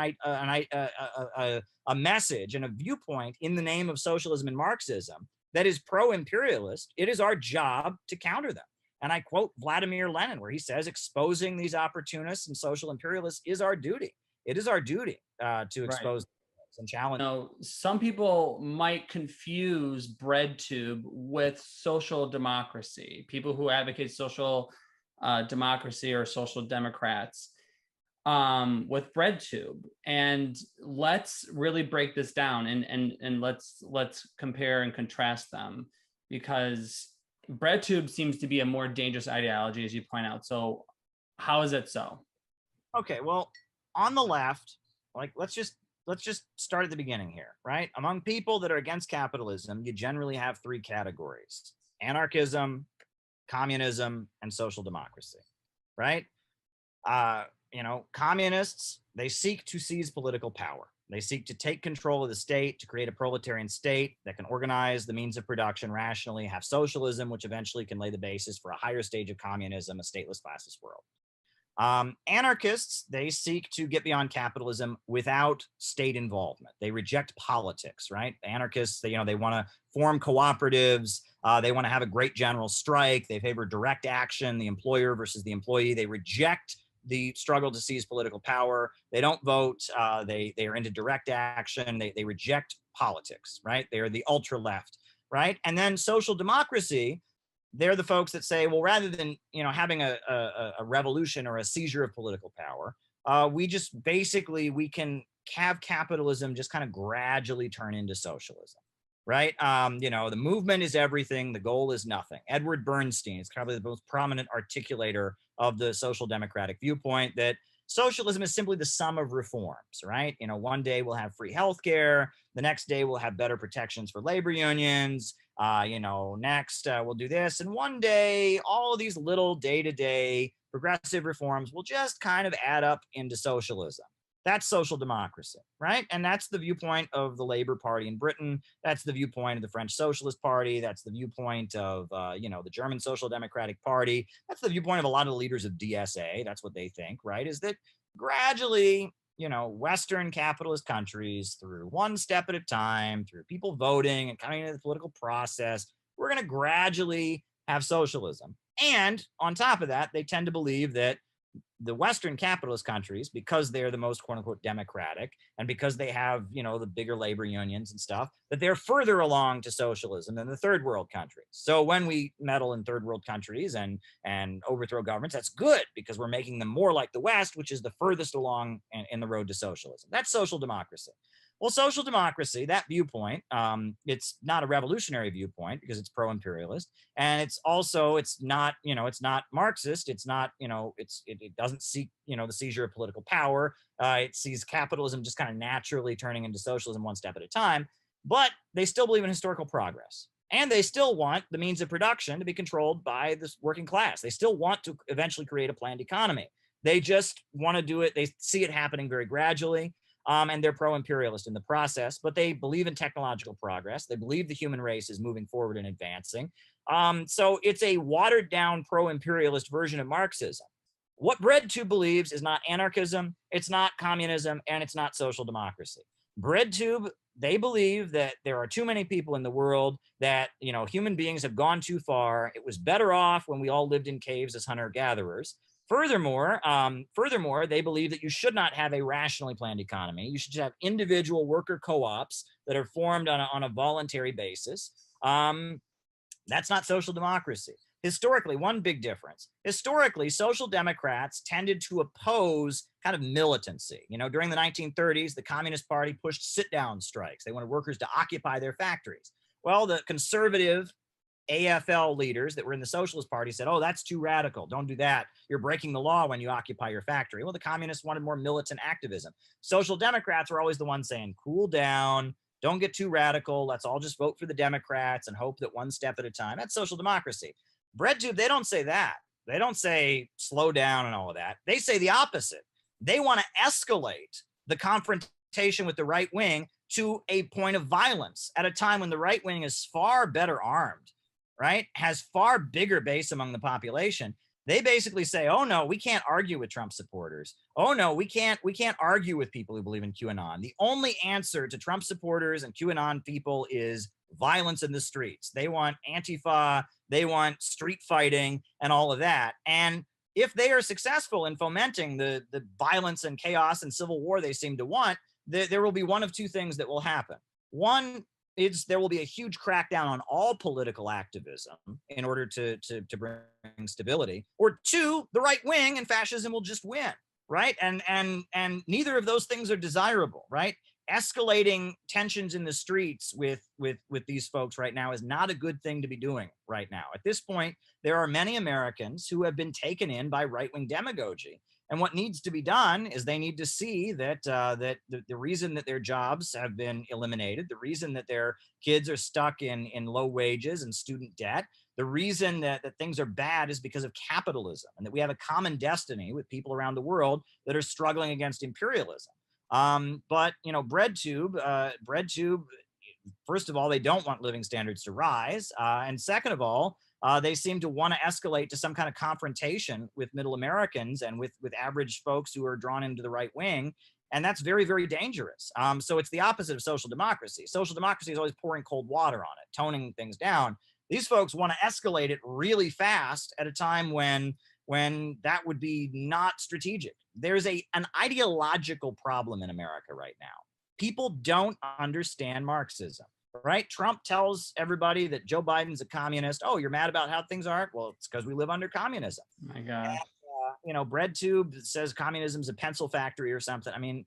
message and a viewpoint in the name of socialism and Marxism that is pro-imperialist, it is our job to counter them. And I quote Vladimir Lenin, where he says, exposing these opportunists and social imperialists is our duty. It is our duty to expose and challenge.
You know, some people might confuse BreadTube with social democracy. People who advocate social democracy or social democrats with BreadTube. And let's really break this down and let's compare and contrast them, because BreadTube seems to be a more dangerous ideology, as you point out. So how is it so?
Okay, well, on the left, like, let's just start at the beginning here, right? Among people that are against capitalism, you generally have three categories: anarchism, communism, and social democracy, right? You know, communists, they seek to seize political power. They seek to take control of the state, to create a proletarian state that can organize the means of production rationally, have socialism, which eventually can lay the basis for a higher stage of communism, a stateless classless world. Anarchists, they seek to get beyond capitalism without state involvement. They reject politics, right? Anarchists, they want to form cooperatives. They want to have a great general strike. They favor direct action, the employer versus the employee. They reject the struggle to seize political power. They don't vote. They are into direct action. They reject politics, right? They are the ultra left, right? And then social democracy, they're the folks that say, well, rather than having a revolution or a seizure of political power, we can have capitalism just kind of gradually turn into socialism, right? The movement is everything, the goal is nothing. Edward Bernstein is probably the most prominent articulator of the social democratic viewpoint, that socialism is simply the sum of reforms, right? One day we'll have free healthcare, the next day we'll have better protections for labor unions, next we'll do this, and one day all of these little day-to-day progressive reforms will just kind of add up into socialism. That's social democracy, right? And that's the viewpoint of the Labour Party in Britain. That's the viewpoint of the French Socialist Party. That's the viewpoint of, the German Social Democratic Party. That's the viewpoint of a lot of the leaders of DSA. That's what they think, right? Is that gradually, Western capitalist countries, through one step at a time, through people voting and coming into the political process, we're going to gradually have socialism. And on top of that, they tend to believe that the Western capitalist countries, because they're the most quote unquote democratic, and because they have, the bigger labor unions and stuff, that they're further along to socialism than the third world countries. So when we meddle in third world countries and overthrow governments, that's good, because we're making them more like the West, which is the furthest along in the road to socialism. That's social democracy. Well, social democracy, that viewpoint, it's not a revolutionary viewpoint because it's pro-imperialist, and it's also, it's not, it's not Marxist. It's not, it doesn't seek, the seizure of political power. It sees capitalism just kind of naturally turning into socialism one step at a time. But they still believe in historical progress, and they still want the means of production to be controlled by this working class. They still want to eventually create a planned economy. They just want to do it. They see it happening very gradually. And they're pro-imperialist in the process, but they believe in technological progress. They believe the human race is moving forward and advancing. So it's a watered down pro-imperialist version of Marxism. What BreadTube believes is not anarchism, it's not communism, and it's not social democracy. BreadTube, they believe that there are too many people in the world, that human beings have gone too far. It was better off when we all lived in caves as hunter-gatherers. Furthermore, they believe that you should not have a rationally planned economy. You should have individual worker co-ops that are formed on a voluntary basis. That's not social democracy. Historically, one big difference. Historically, social democrats tended to oppose kind of militancy. During the 1930s, the Communist Party pushed sit-down strikes. They wanted workers to occupy their factories. Well, the conservative AFL leaders that were in the Socialist Party said, oh, that's too radical. Don't do that. You're breaking the law when you occupy your factory. Well, the communists wanted more militant activism. Social democrats were always the ones saying, cool down, don't get too radical. Let's all just vote for the Democrats and hope that one step at a time. That's social democracy. BreadTube, they don't say that. They don't say slow down and all of that. They say the opposite. They want to escalate the confrontation with the right wing to a point of violence at a time when the right wing is far better armed, right? Has far bigger base among the population. They basically say, oh no, we can't argue with Trump supporters. Oh no, we can't argue with people who believe in QAnon. The only answer to Trump supporters and QAnon people is violence in the streets. They want Antifa, they want street fighting and all of that. And if they are successful in fomenting the violence and chaos and civil war they seem to want, there will be one of two things that will happen. One is there will be a huge crackdown on all political activism in order to bring stability. Or two, the right wing and fascism will just win, right? And neither of those things are desirable, right? Escalating tensions in the streets with these folks right now is not a good thing to be doing right now. At this point, there are many Americans who have been taken in by right-wing demagogy. And what needs to be done is they need to see that the reason that their jobs have been eliminated, the reason that their kids are stuck in low wages and student debt, the reason that things are bad is because of capitalism, and that we have a common destiny with people around the world that are struggling against imperialism. But BreadTube, first of all, they don't want living standards to rise, and second of all, they seem to want to escalate to some kind of confrontation with middle Americans and with average folks who are drawn into the right wing. And that's very, very dangerous. So it's the opposite of social democracy. Social democracy is always pouring cold water on it, toning things down. These folks want to escalate it really fast at a time when that would be not strategic. There's an ideological problem in America right now. People don't understand Marxism. Right? Trump tells everybody that Joe Biden's a communist. Oh, you're mad about how things are? Well, it's because we live under communism.
My God.
And, BreadTube says communism's a pencil factory or something. I mean,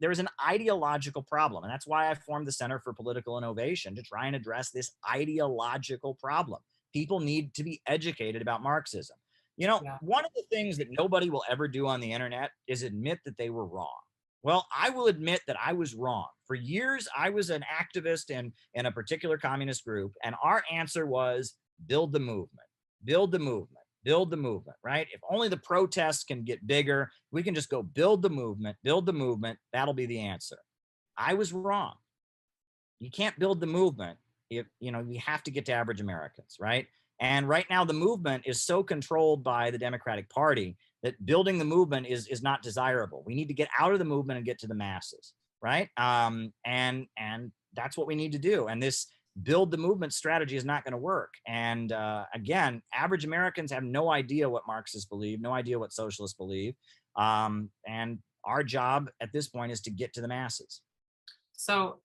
there's an ideological problem. And that's why I formed the Center for Political Innovation, to try and address this ideological problem. People need to be educated about Marxism. One of the things that nobody will ever do on the internet is admit that they were wrong. Well, I will admit that I was wrong. For years, I was an activist in a particular communist group, and our answer was build the movement, build the movement, build the movement, right? If only the protests can get bigger, we can just go build the movement, that'll be the answer. I was wrong. You can't build the movement if, you have to get to average Americans, right? And right now, the movement is so controlled by the Democratic Party that building the movement is not desirable. We need to get out of the movement and get to the masses, right? And that's what we need to do. And this build the movement strategy is not going to work. And again, average Americans have no idea what Marxists believe, no idea what socialists believe. And our job at this point is to get to the masses.
So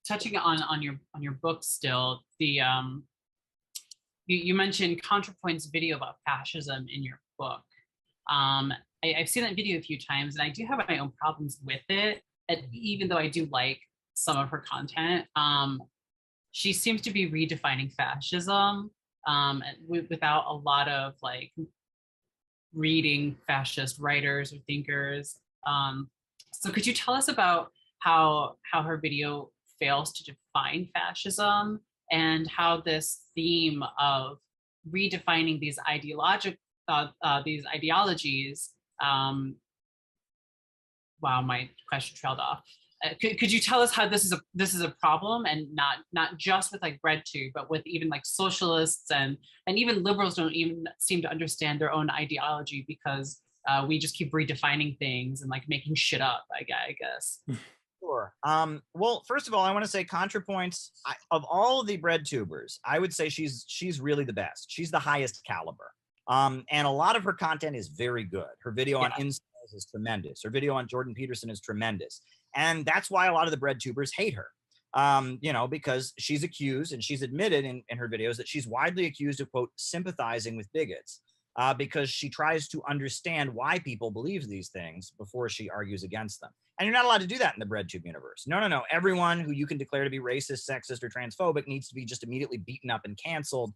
touching on your book still, the you mentioned Contra Points video about fascism in your book. I've seen that video a few times, and I do have my own problems with it. and even though I do like some of her content, she seems to be redefining fascism, without a lot of like reading fascist writers or thinkers. So could you tell us about how her video fails to define fascism, and how this theme of redefining these these ideologies, wow, my question trailed off. Could you tell us how this is a problem, and not just with like BreadTube, but with even like socialists and even liberals don't even seem to understand their own ideology, because we just keep redefining things and like making shit up, I guess.
Sure. Well, first of all, I want to say Contra Points, of all of the BreadTubers, I would say she's really the best. She's the highest caliber. And a lot of her content is very good. Her video on incels is tremendous. Her video on Jordan Peterson is tremendous. And that's why a lot of the BreadTubers hate her. You know, because she's accused, and she's admitted in her videos, that she's widely accused of, quote, sympathizing with bigots, because she tries to understand why people believe these things before she argues against them. And you're not allowed to do that in the BreadTube universe. No. Everyone who you can declare to be racist, sexist, or transphobic needs to be just immediately beaten up and canceled.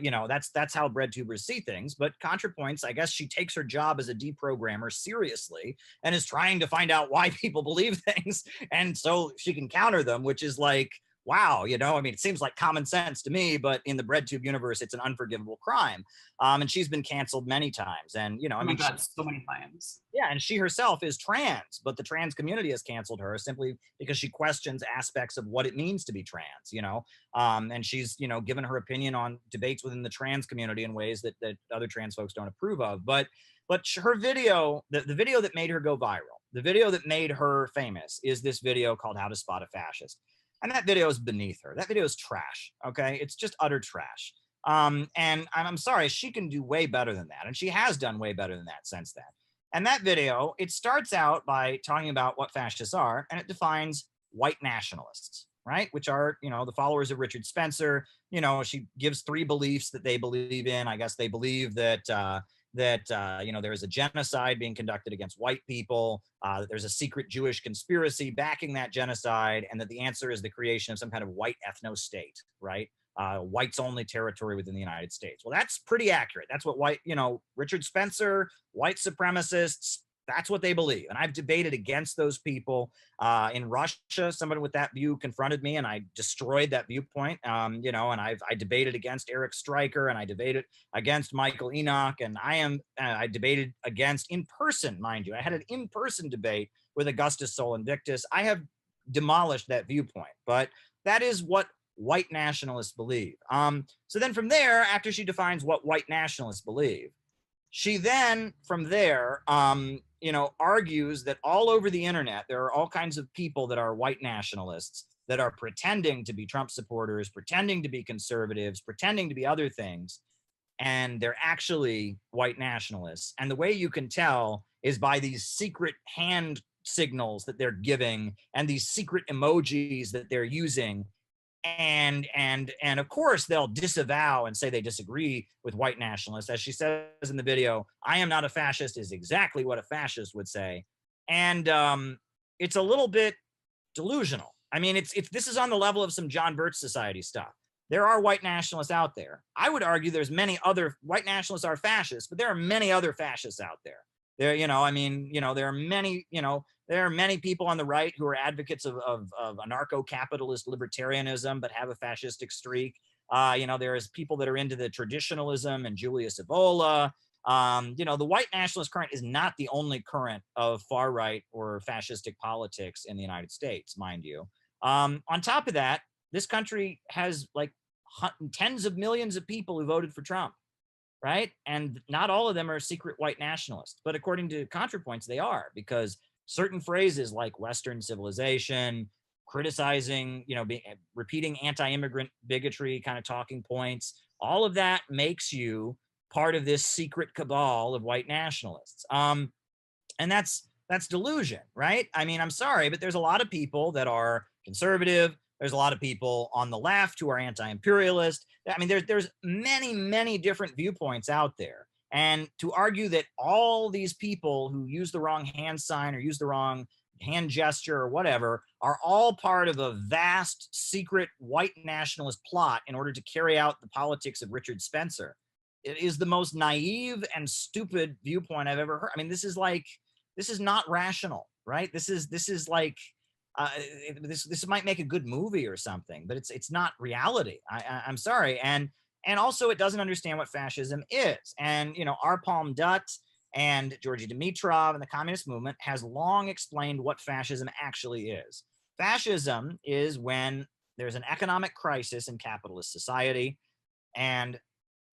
You know, that's how BreadTubers see things. But Contra Points, I guess she takes her job as a deprogrammer seriously and is trying to find out why people believe things, and so she can counter them, which is like, wow, you know, I mean, it seems like common sense to me, but in the BreadTube universe, it's an unforgivable crime. And she's been canceled many times. And, you know, I mean,
God, so many times.
Yeah, and she herself is trans, but the trans community has canceled her simply because she questions aspects of what it means to be trans, you know. And she's, you know, given her opinion on debates within the trans community in ways that other trans folks don't approve of. But her video, the video that made her go viral, the video that made her famous, is this video called How to Spot a Fascist. And that video is beneath her. That video is trash, okay? It's just utter trash. And I'm sorry, she can do way better than that. And she has done way better than that since then. And that video, it starts out by talking about what fascists are, and it defines white nationalists, right? Which are, you know, the followers of Richard Spencer. You know, she gives 3 beliefs that they believe in. I guess they believe that, you know, there is a genocide being conducted against white people, that there's a secret Jewish conspiracy backing that genocide, and that the answer is the creation of some kind of white ethno-state, right? Whites only territory within the United States. Well, that's pretty accurate. That's what Richard Spencer, white supremacists, that's what they believe. And I've debated against those people. In Russia, somebody with that view confronted me, and I destroyed that viewpoint. And I debated against Eric Stryker, and I debated against Michael Enoch, and I debated against, in person, mind you. I had an in-person debate with Augustus Sol Invictus. I have demolished that viewpoint, but that is what white nationalists believe. So then from there, after she defines what white nationalists believe, she then from there, argues that all over the internet, there are all kinds of people that are white nationalists that are pretending to be Trump supporters, pretending to be conservatives, pretending to be other things. And they're actually white nationalists. And the way you can tell is by these secret hand signals that they're giving and these secret emojis that they're using. And of course they'll disavow and say they disagree with white nationalists. As she says in the video, "I am not a fascist" is exactly what a fascist would say. And it's a little bit delusional. I mean, this is on the level of some John Birch Society stuff. There are white nationalists out there. I would argue there's many other white nationalists are fascists, but there are many other fascists out there. There are many people on the right who are advocates of anarcho-capitalist libertarianism, but have a fascistic streak. There's people that are into the traditionalism and Julius Evola. The white nationalist current is not the only current of far-right or fascistic politics in the United States, mind you. On top of that, this country has like tens of millions of people who voted for Trump. Right? And not all of them are secret white nationalists, but according to Contra Points, they are, because certain phrases like Western civilization, criticizing, repeating anti-immigrant bigotry kind of talking points, all of that makes you part of this secret cabal of white nationalists. And that's delusion, right? I mean, I'm sorry, but there's a lot of people that are conservative. There's a lot of people on the left who are anti-imperialist. I mean, there's many, many different viewpoints out there. And to argue that all these people who use the wrong hand sign or use the wrong hand gesture or whatever, are all part of a vast secret white nationalist plot in order to carry out the politics of Richard Spencer. It is the most naive and stupid viewpoint I've ever heard. I mean, this is not rational, right? This is like, this might make a good movie or something, but it's not reality. I'm sorry. And also it doesn't understand what fascism is. And, you know, Arpalm Dutt and Georgy Dimitrov and the communist movement has long explained what fascism actually is. Fascism is when there's an economic crisis in capitalist society and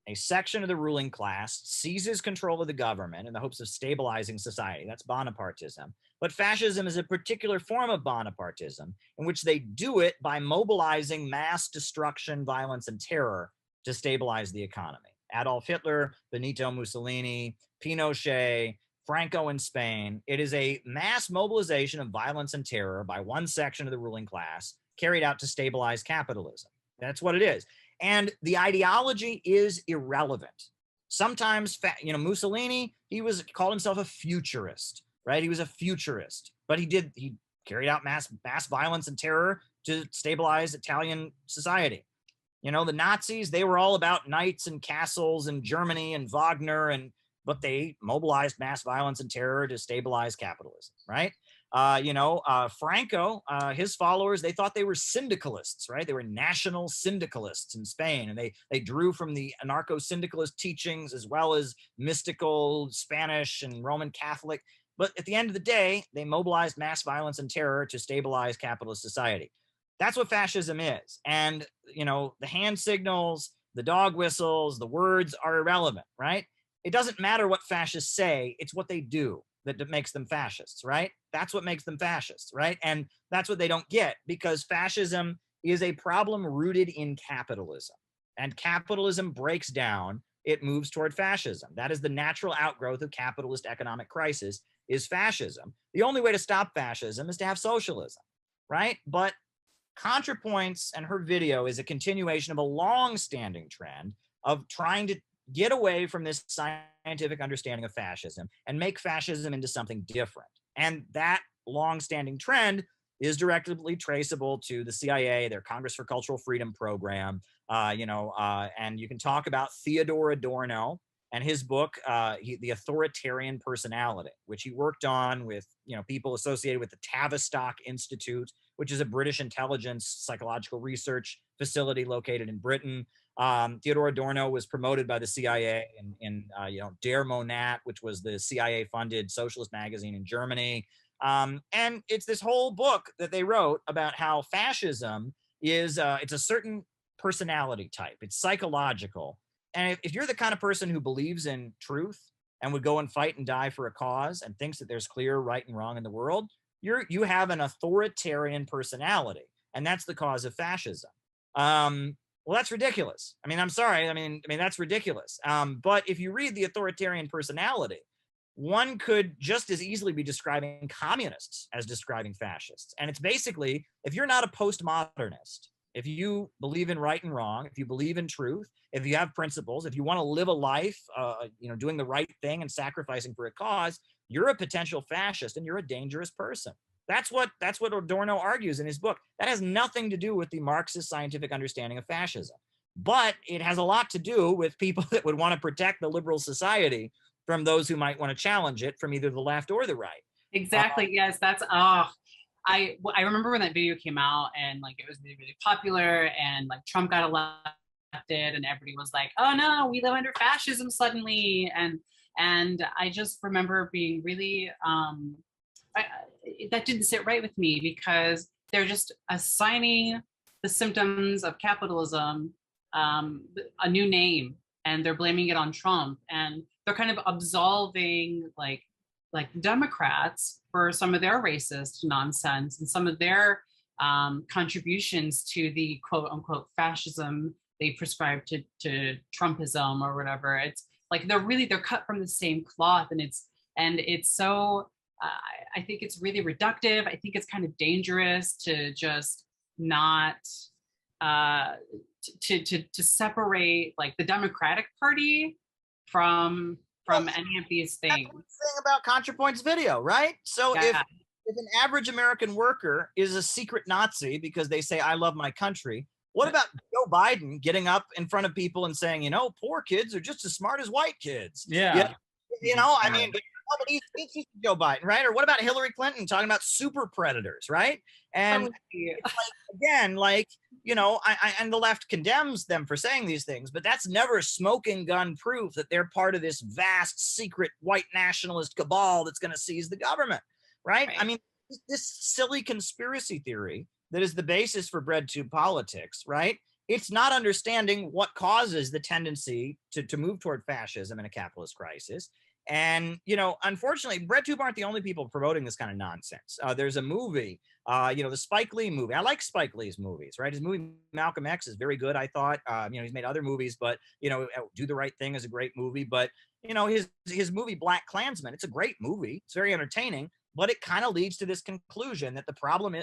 a section of the ruling class seizes control of the government in the hopes of stabilizing society. That's Bonapartism. But fascism is a particular form of Bonapartism in which they do it by mobilizing mass destruction, violence, and terror to stabilize the economy. Adolf Hitler, Benito Mussolini, Pinochet, Franco in Spain. It is a mass mobilization of violence and terror by one section of the ruling class carried out to stabilize capitalism. That's what it is. And the ideology is irrelevant. Sometimes, you know, Mussolini, he called himself a futurist, right? He was a futurist, but he carried out mass violence and terror to stabilize Italian society. You know, the Nazis, they were all about knights and castles and Germany and Wagner, but they mobilized mass violence and terror to stabilize capitalism, right? Franco, his followers, they thought they were syndicalists, right? They were national syndicalists in Spain, and they drew from the anarcho-syndicalist teachings as well as mystical Spanish and Roman Catholic. But at the end of the day, they mobilized mass violence and terror to stabilize capitalist society. That's what fascism is. And, you know, the hand signals, the dog whistles, the words are irrelevant, right? It doesn't matter what fascists say, it's what they do that makes them fascists, right? That's what makes them fascists, right? And that's what they don't get, because fascism is a problem rooted in capitalism. And capitalism breaks down, it moves toward fascism. That is the natural outgrowth of capitalist economic crisis, is fascism. The only way to stop fascism is to have socialism, right? But Contra Points and her video is a continuation of a long-standing trend of trying to get away from this scientific understanding of fascism and make fascism into something different. And that long-standing trend is directly traceable to the CIA, their Congress for Cultural Freedom program, and you can talk about Theodore Adorno and his book, The Authoritarian Personality, which he worked on with, you know, people associated with the Tavistock Institute, which is a British intelligence psychological research facility located in Britain. Theodore Adorno was promoted by the CIA in Der Monat, which was the CIA-funded socialist magazine in Germany. And it's this whole book that they wrote about how fascism is, it's a certain personality type. It's psychological. And if you're the kind of person who believes in truth and would go and fight and die for a cause and thinks that there's clear right and wrong in the world, you have an authoritarian personality. And that's the cause of fascism. Well, that's ridiculous. I mean, I'm sorry. I mean, that's ridiculous. But if you read The Authoritarian Personality, one could just as easily be describing communists as describing fascists. And it's basically, if you're not a postmodernist, if you believe in right and wrong, if you believe in truth, if you have principles, if you want to live a life, doing the right thing and sacrificing for a cause, you're a potential fascist and you're a dangerous person. That's what Adorno argues in his book. That has nothing to do with the Marxist scientific understanding of fascism, but it has a lot to do with people that would want to protect the liberal society from those who might want to challenge it from either the left or the right.
Exactly. Yes, that's I remember when that video came out and like it was really, really popular and like Trump got elected and everybody was like, oh no, we live under fascism suddenly. And I just remember being really that didn't sit right with me, because they're just assigning the symptoms of capitalism a new name, and they're blaming it on Trump, and they're kind of absolving like Democrats for some of their racist nonsense and some of their contributions to the quote unquote fascism they prescribe to Trumpism or whatever. It's like they're cut from the same cloth, and it's so I think it's really reductive. I think it's kind of dangerous to just not to separate like the Democratic Party from any of these things.
That's the thing about Contra Points video, right? So
yeah.
if an average American worker is a secret Nazi because they say, I love my country, what about Joe Biden getting up in front of people and saying, poor kids are just as smart as white kids?
Yeah.
I mean, but he's Joe Biden, right? Or what about Hillary Clinton talking about super predators, right? And again, and the left condemns them for saying these things, but that's never smoking gun proof that they're part of this vast secret white nationalist cabal that's going to seize the government, right? I mean, this silly conspiracy theory that is the basis for BreadTube politics, right? It's not understanding what causes the tendency to move toward fascism in a capitalist crisis. And, unfortunately, BreadTube aren't the only people promoting this kind of nonsense. There's a movie, the Spike Lee movie. I like Spike Lee's movies, right? His movie Malcolm X is very good, I thought. He's made other movies, but, Do the Right Thing is a great movie. But, his movie Black Klansman, it's a great movie. It's very entertaining, but it kind of leads to this conclusion that the problem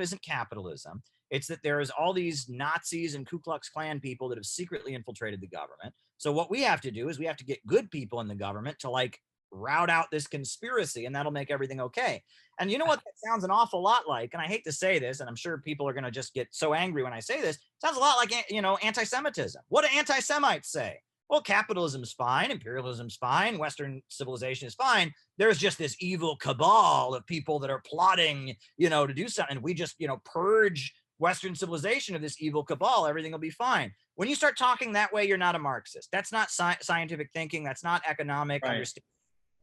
isn't capitalism. It's that there's all these Nazis and Ku Klux Klan people that have secretly infiltrated the government. So what we have to do is we have to get good people in the government to rout out this conspiracy, and that'll make everything okay. And you know what that sounds an awful lot like, and I hate to say this, and I'm sure people are going to just get so angry when I say this, it sounds a lot like, anti-Semitism. What do anti-Semites say? Well, capitalism's fine, imperialism's fine, Western civilization is fine. There's just this evil cabal of people that are plotting, to do something. We just, purge Western civilization of this evil cabal, everything will be fine. When you start talking that way, you're not a Marxist. That's not scientific thinking. That's not economic understanding.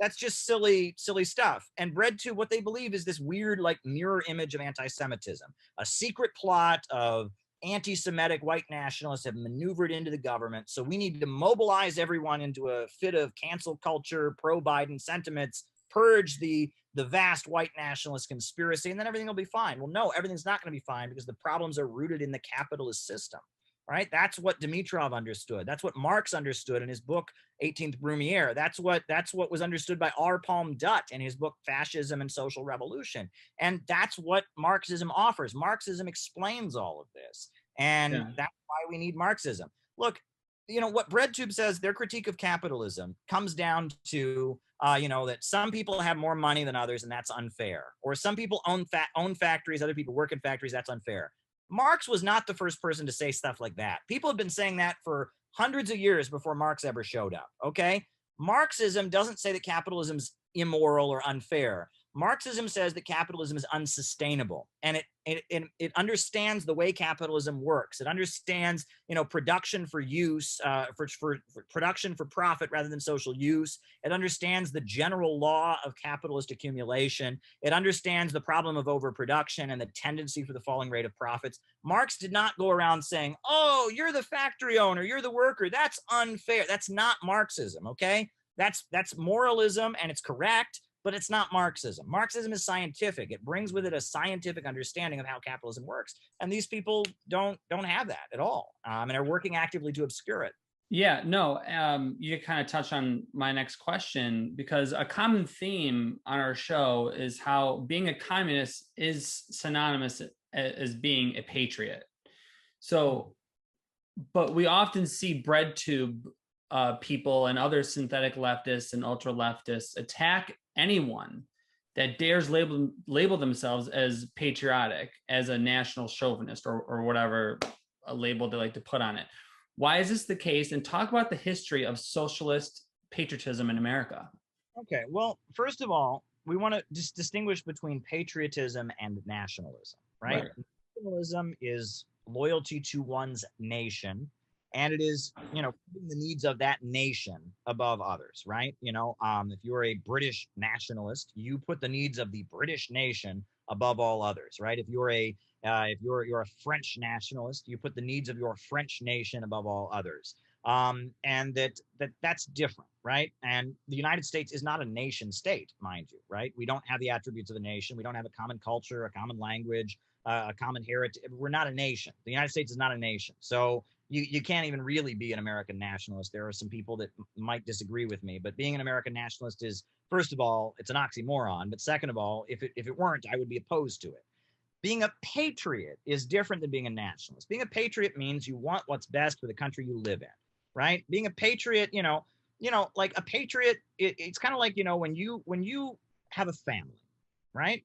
That's just silly stuff. And BreadTube, what they believe is this weird, mirror image of anti-Semitism, a secret plot of anti-Semitic white nationalists have maneuvered into the government. So we need to mobilize everyone into a fit of cancel culture, pro-Biden sentiments, purge the vast white nationalist conspiracy, and then everything will be fine. Well, no, everything's not going to be fine because the problems are rooted in the capitalist system, right? That's what Dimitrov understood. That's what Marx understood in his book, 18th Brumaire. That's what was understood by R. Palm Dutt in his book, Fascism and Social Revolution. And that's what Marxism offers. Marxism explains all of this. And that's why we need Marxism. Look, what BreadTube says, their critique of capitalism comes down to, that some people have more money than others, and that's unfair. Or some people own factories, other people work in factories, that's unfair. Marx was not the first person to say stuff like that. People have been saying that for hundreds of years before Marx ever showed up, okay? Marxism doesn't say that capitalism's immoral or unfair. Marxism says that capitalism is unsustainable, and it understands the way capitalism works. It understands, production for use, for production for profit rather than social use. It understands the general law of capitalist accumulation. It understands the problem of overproduction and the tendency for the falling rate of profits. Marx did not go around saying, "Oh, you're the factory owner, you're the worker. That's unfair." That's not Marxism, okay? That's moralism, and it's correct, but it's not Marxism. Marxism is scientific. It brings with it a scientific understanding of how capitalism works. And these people don't have that at all. And are working actively to obscure it.
Yeah, no, you kind of touch on my next question, because a common theme on our show is how being a communist is synonymous as being a patriot. So, but we often see BreadTube people and other synthetic leftists and ultra leftists attack anyone that dares label themselves as patriotic, as a national chauvinist, or whatever a label they like to put on it. Why is this the case? And talk about the history of socialist patriotism in America.
Okay, well, first of all, we want to just distinguish between patriotism and nationalism, right? Nationalism is loyalty to one's nation, and it is, putting the needs of that nation above others, right? If you're a British nationalist, you put the needs of the British nation above all others, right? If you're a French nationalist, you put the needs of your French nation above all others, and that's different, right? And the United States is not a nation state, mind you, right? We don't have the attributes of a nation. We don't have a common culture, a common language, a common heritage. We're not a nation. The United States is not a nation, so you can't even really be an American nationalist. There are some people that might disagree with me, but being an American nationalist is, first of all, it's an oxymoron. But second of all, if it weren't, I would be opposed to it. Being a patriot is different than being a nationalist. Being a patriot means you want what's best for the country you live in, right? Being a patriot, like a patriot, it's kind of like, when you have a family, right?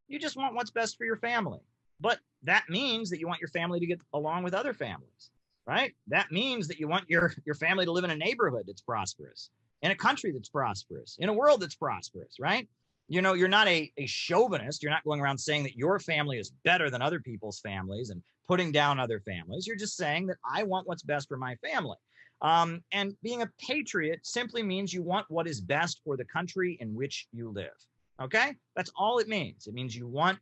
You just want what's best for your family. But that means that you want your family to get along with other families, right? That means that you want your family to live in a neighborhood that's prosperous, in a country that's prosperous, in a world that's prosperous, right? You know, you're not a chauvinist. You're not going around saying that your family is better than other people's families and putting down other families. You're just saying that I want what's best for my family. And being a patriot simply means you want what is best for the country in which you live. Okay, that's all it means. It means you want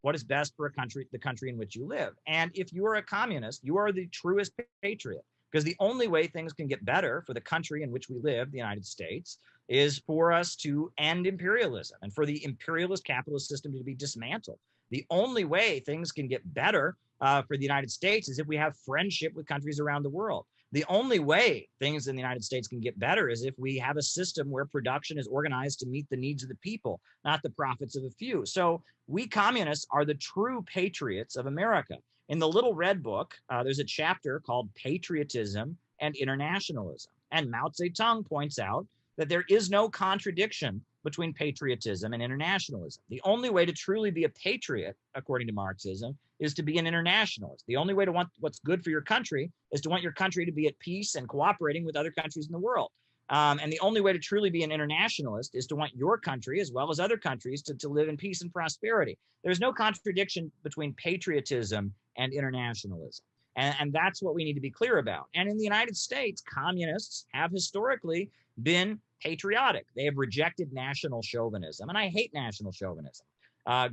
what is best for a country, the country in which you live. And if you are a communist, you are the truest patriot, because the only way things can get better for the country in which we live, the United States, is for us to end imperialism and for the imperialist capitalist system to be dismantled. The only way things can get better for the United States is if we have friendship with countries around the world. The only way things in the United States can get better is if we have a system where production is organized to meet the needs of the people, not the profits of a few. So we communists are the true patriots of America. In the Little Red Book, there's a chapter called Patriotism and Internationalism. And Mao Zedong points out that there is no contradiction between patriotism and internationalism. The only way to truly be a patriot, according to Marxism, is to be an internationalist. The only way to want what's good for your country is to want your country to be at peace and cooperating with other countries in the world. And the only way to truly be an internationalist is to want your country, as well as other countries, to live in peace and prosperity. There's no contradiction between patriotism and internationalism. And that's what we need to be clear about. And in the United States, communists have historically been patriotic. They have rejected national chauvinism. And I hate national chauvinism.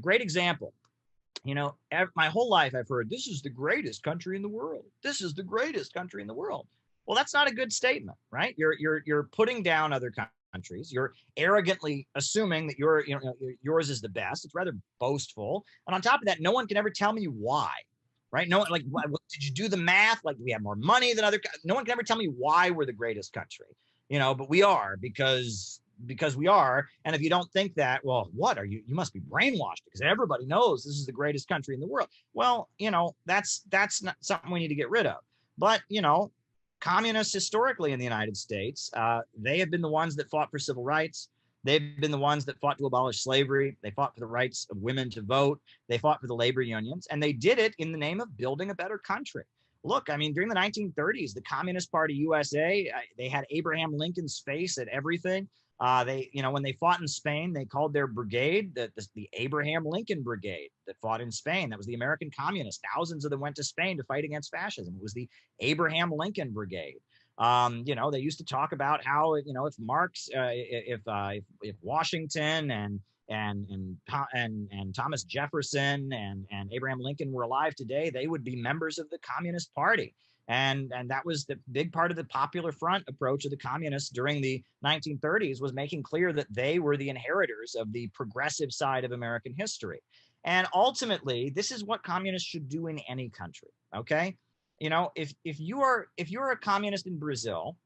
Great example. You know, my whole life I've heard, this is the greatest country in the world. This is the greatest country in the world. Well, that's not a good statement, right? You're putting down other countries. You're arrogantly assuming that yours is the best. It's rather boastful. And on top of that, no one can ever tell me why, right? No one, like, what, did you do the math? Like, we have more money than other. No one can ever tell me why we're the greatest country, you know. But we are because we are. And if you don't think that, well, what are you? You must be brainwashed, because everybody knows this is the greatest country in the world. Well, you know, that's not something we need to get rid of. But, you know, communists historically in the United States, they have been the ones that fought for civil rights. They've been the ones that fought to abolish slavery. They fought for the rights of women to vote. They fought for the labor unions, and they did it in the name of building a better country. Look, I mean, during the 1930s, the Communist Party USA, they had Abraham Lincoln's face at everything. They, you know, when they fought in Spain, they called their brigade the Abraham Lincoln Brigade that fought in Spain. That was the American communists. Thousands of them went to Spain to fight against fascism. It was the Abraham Lincoln Brigade. You know, they used to talk about how, you know, if Marx, if Washington and Thomas Jefferson and Abraham Lincoln were alive today, they would be members of the Communist Party. And that was the big part of the Popular Front approach of the communists during the 1930s, was making clear that they were the inheritors of the progressive side of American history. And ultimately, this is what communists should do in any country. Okay, you know, if you're a communist in Brazil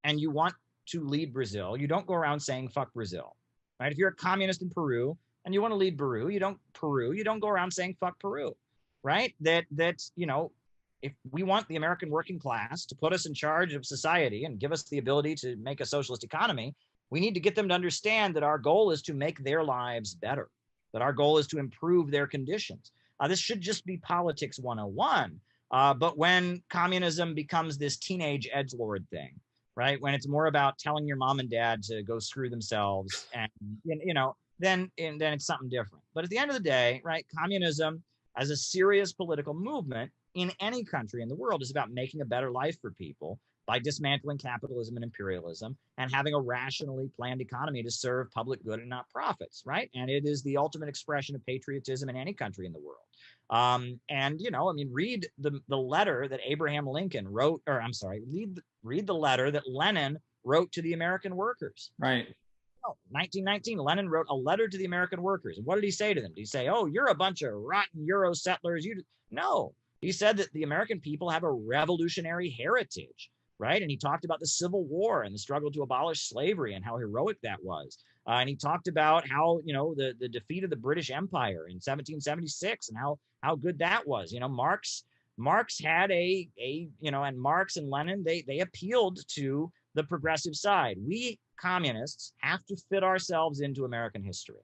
and you want to lead Brazil, you don't go around saying fuck Brazil, right? If you're a communist in Peru and you want to lead Peru, you don't go around saying fuck Peru, right? That's, you know, if we want the American working class to put us in charge of society and give us the ability to make a socialist economy, we need to get them to understand that our goal is to make their lives better, that our goal is to improve their conditions. This should just be politics 101. But when communism becomes this teenage edgelord thing, right? When it's more about telling your mom and dad to go screw themselves, and, you know, then it's something different. But at the end of the day, right, communism as a serious political movement in any country in the world is about making a better life for people by dismantling capitalism and imperialism and having a rationally planned economy to serve public good and not profits, right? And it is the ultimate expression of patriotism in any country in the world. And, you know, I mean, read the letter that Abraham Lincoln wrote, or I'm sorry, read the letter that Lenin wrote to the American workers.
Right.
1919, Lenin wrote a letter to the American workers. And what did he say to them? Did he say, oh, you're a bunch of rotten Euro settlers? No. He said that the American people have a revolutionary heritage, right? And he talked about the Civil War and the struggle to abolish slavery and how heroic that was. And he talked about how, you know, the defeat of the British Empire in 1776 and how good that was. You know, Marx had you know, and Marx and Lenin, they appealed to the progressive side. We communists have to fit ourselves into American history.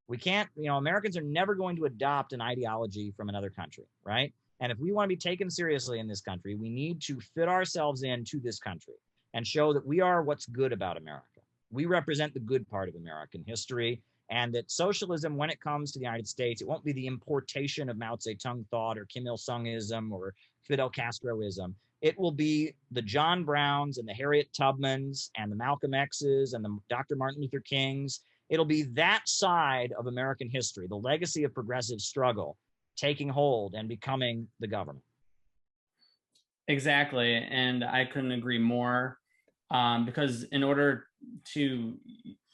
We can't, Americans are never going to adopt an ideology from another country, right? And if we want to be taken seriously in this country, we need to fit ourselves into this country and show that we are what's good about America. We represent the good part of American history, and that socialism, when it comes to the United States, it won't be the importation of Mao Zedong thought or Kim Il-sungism or Fidel Castroism. It will be the John Browns and the Harriet Tubmans and the Malcolm X's and the Dr. Martin Luther Kings. It'll be that side of American history, the legacy of progressive struggle, taking hold and becoming the government.
Exactly. And I couldn't agree more, because in order to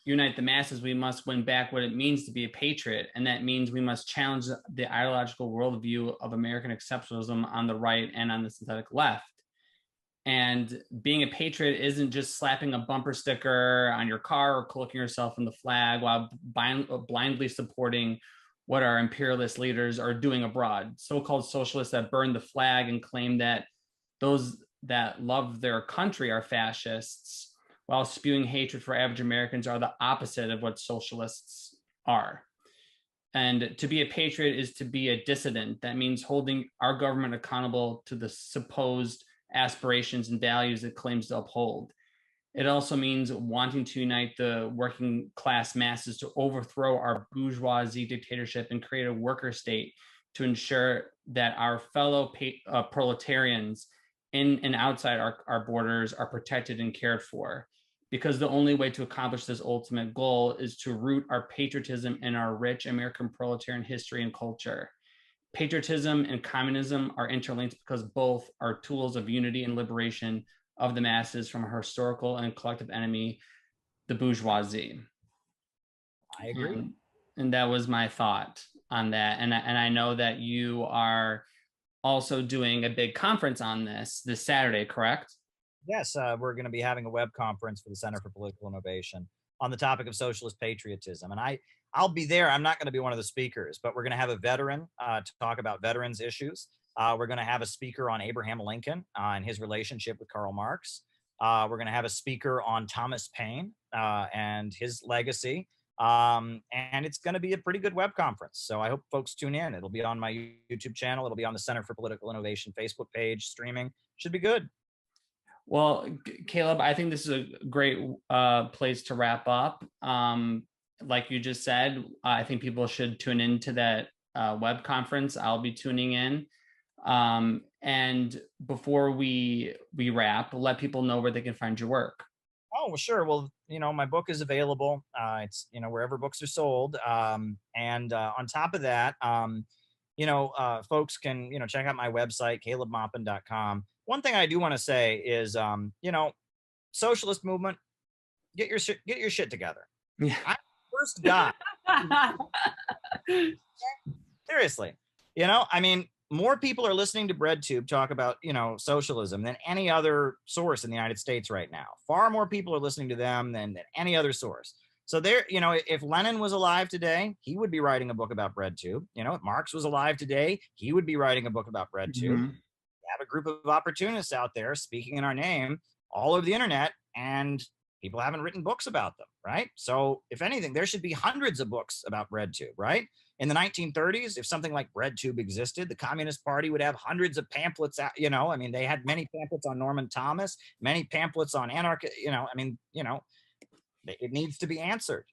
unite the masses, we must win back what it means to be a patriot. And that means we must challenge the ideological worldview of American exceptionalism on the right and on the synthetic left. And being a patriot isn't just slapping a bumper sticker on your car or cloaking yourself in the flag while blindly supporting what our imperialist leaders are doing abroad. So-called socialists that burn the flag and claim that those that love their country are fascists, while spewing hatred for average Americans, are the opposite of what socialists are. And to be a patriot is to be a dissident. That means holding our government accountable to the supposed aspirations and values it claims to uphold. It also means wanting to unite the working class masses to overthrow our bourgeoisie dictatorship and create a worker state to ensure that our fellow proletarians in and outside our borders are protected and cared for. Because the only way to accomplish this ultimate goal is to root our patriotism in our rich American proletarian history and culture. Patriotism and communism are interlinked because both are tools of unity and liberation of the masses from a historical and collective enemy, the bourgeoisie.
I agree.
And that was my thought on that. And I know that you are also doing a big conference on this Saturday, correct?
Yes, we're going to be having a web conference for the Center for Political Innovation on the topic of socialist patriotism. And I'll be there. I'm not going to be one of the speakers, but we're going to have a veteran to talk about veterans issues. We're going to have a speaker on Abraham Lincoln and his relationship with Karl Marx. We're going to have a speaker on Thomas Paine and his legacy. And it's going to be a pretty good web conference. So I hope folks tune in. It'll be on my YouTube channel. It'll be on the Center for Political Innovation Facebook page, streaming. Should be good.
Well, Caleb, I think this is a great place to wrap up. Like you just said, I think people should tune into that web conference. I'll be tuning in. And before we wrap, let people know where they can find your work.
Oh, well, sure. Well, my book is available. It's, wherever books are sold. And on top of that, folks can, check out my website, calebmaupin.com. One thing I do want to say is, socialist movement, get your shit together.
Yeah.
I'm the first guy. Seriously, more people are listening to BreadTube talk about, socialism than any other source in the United States right now. Far more people are listening to them than any other source. So there, if Lenin was alive today, he would be writing a book about BreadTube. If Marx was alive today, he would be writing a book about BreadTube.
Mm-hmm.
We have a group of opportunists out there speaking in our name all over the internet, and people haven't written books about them, right? So if anything, there should be hundreds of books about BreadTube, right? In the 1930s, if something like BreadTube existed, the Communist Party would have hundreds of pamphlets out, they had many pamphlets on Norman Thomas, many pamphlets on anarchy, it needs to be answered.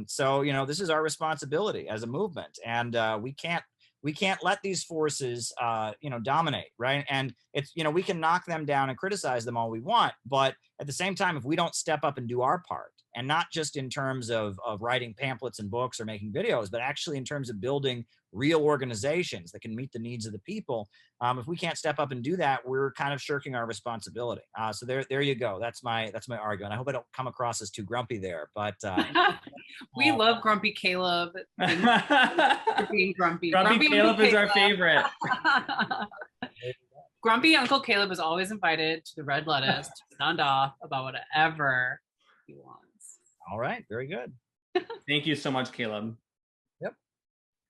So, this is our responsibility as a movement, and we can't let these forces, dominate, right? And it's, we can knock them down and criticize them all we want, but at the same time, if we don't step up and do our part, and not just in terms of writing pamphlets and books or making videos, but actually in terms of building real organizations that can meet the needs of the people, if we can't step up and do that, we're kind of shirking our responsibility. So there you go. That's my argument. I hope I don't come across as too grumpy there, but
we love grumpy Caleb. For being grumpy.
Grumpy Caleb is our favorite.
Grumpy Uncle Caleb is always invited to the Red Lettuce to sound off about whatever he wants.
All right, very good.
Thank you so much, Caleb.
Yep.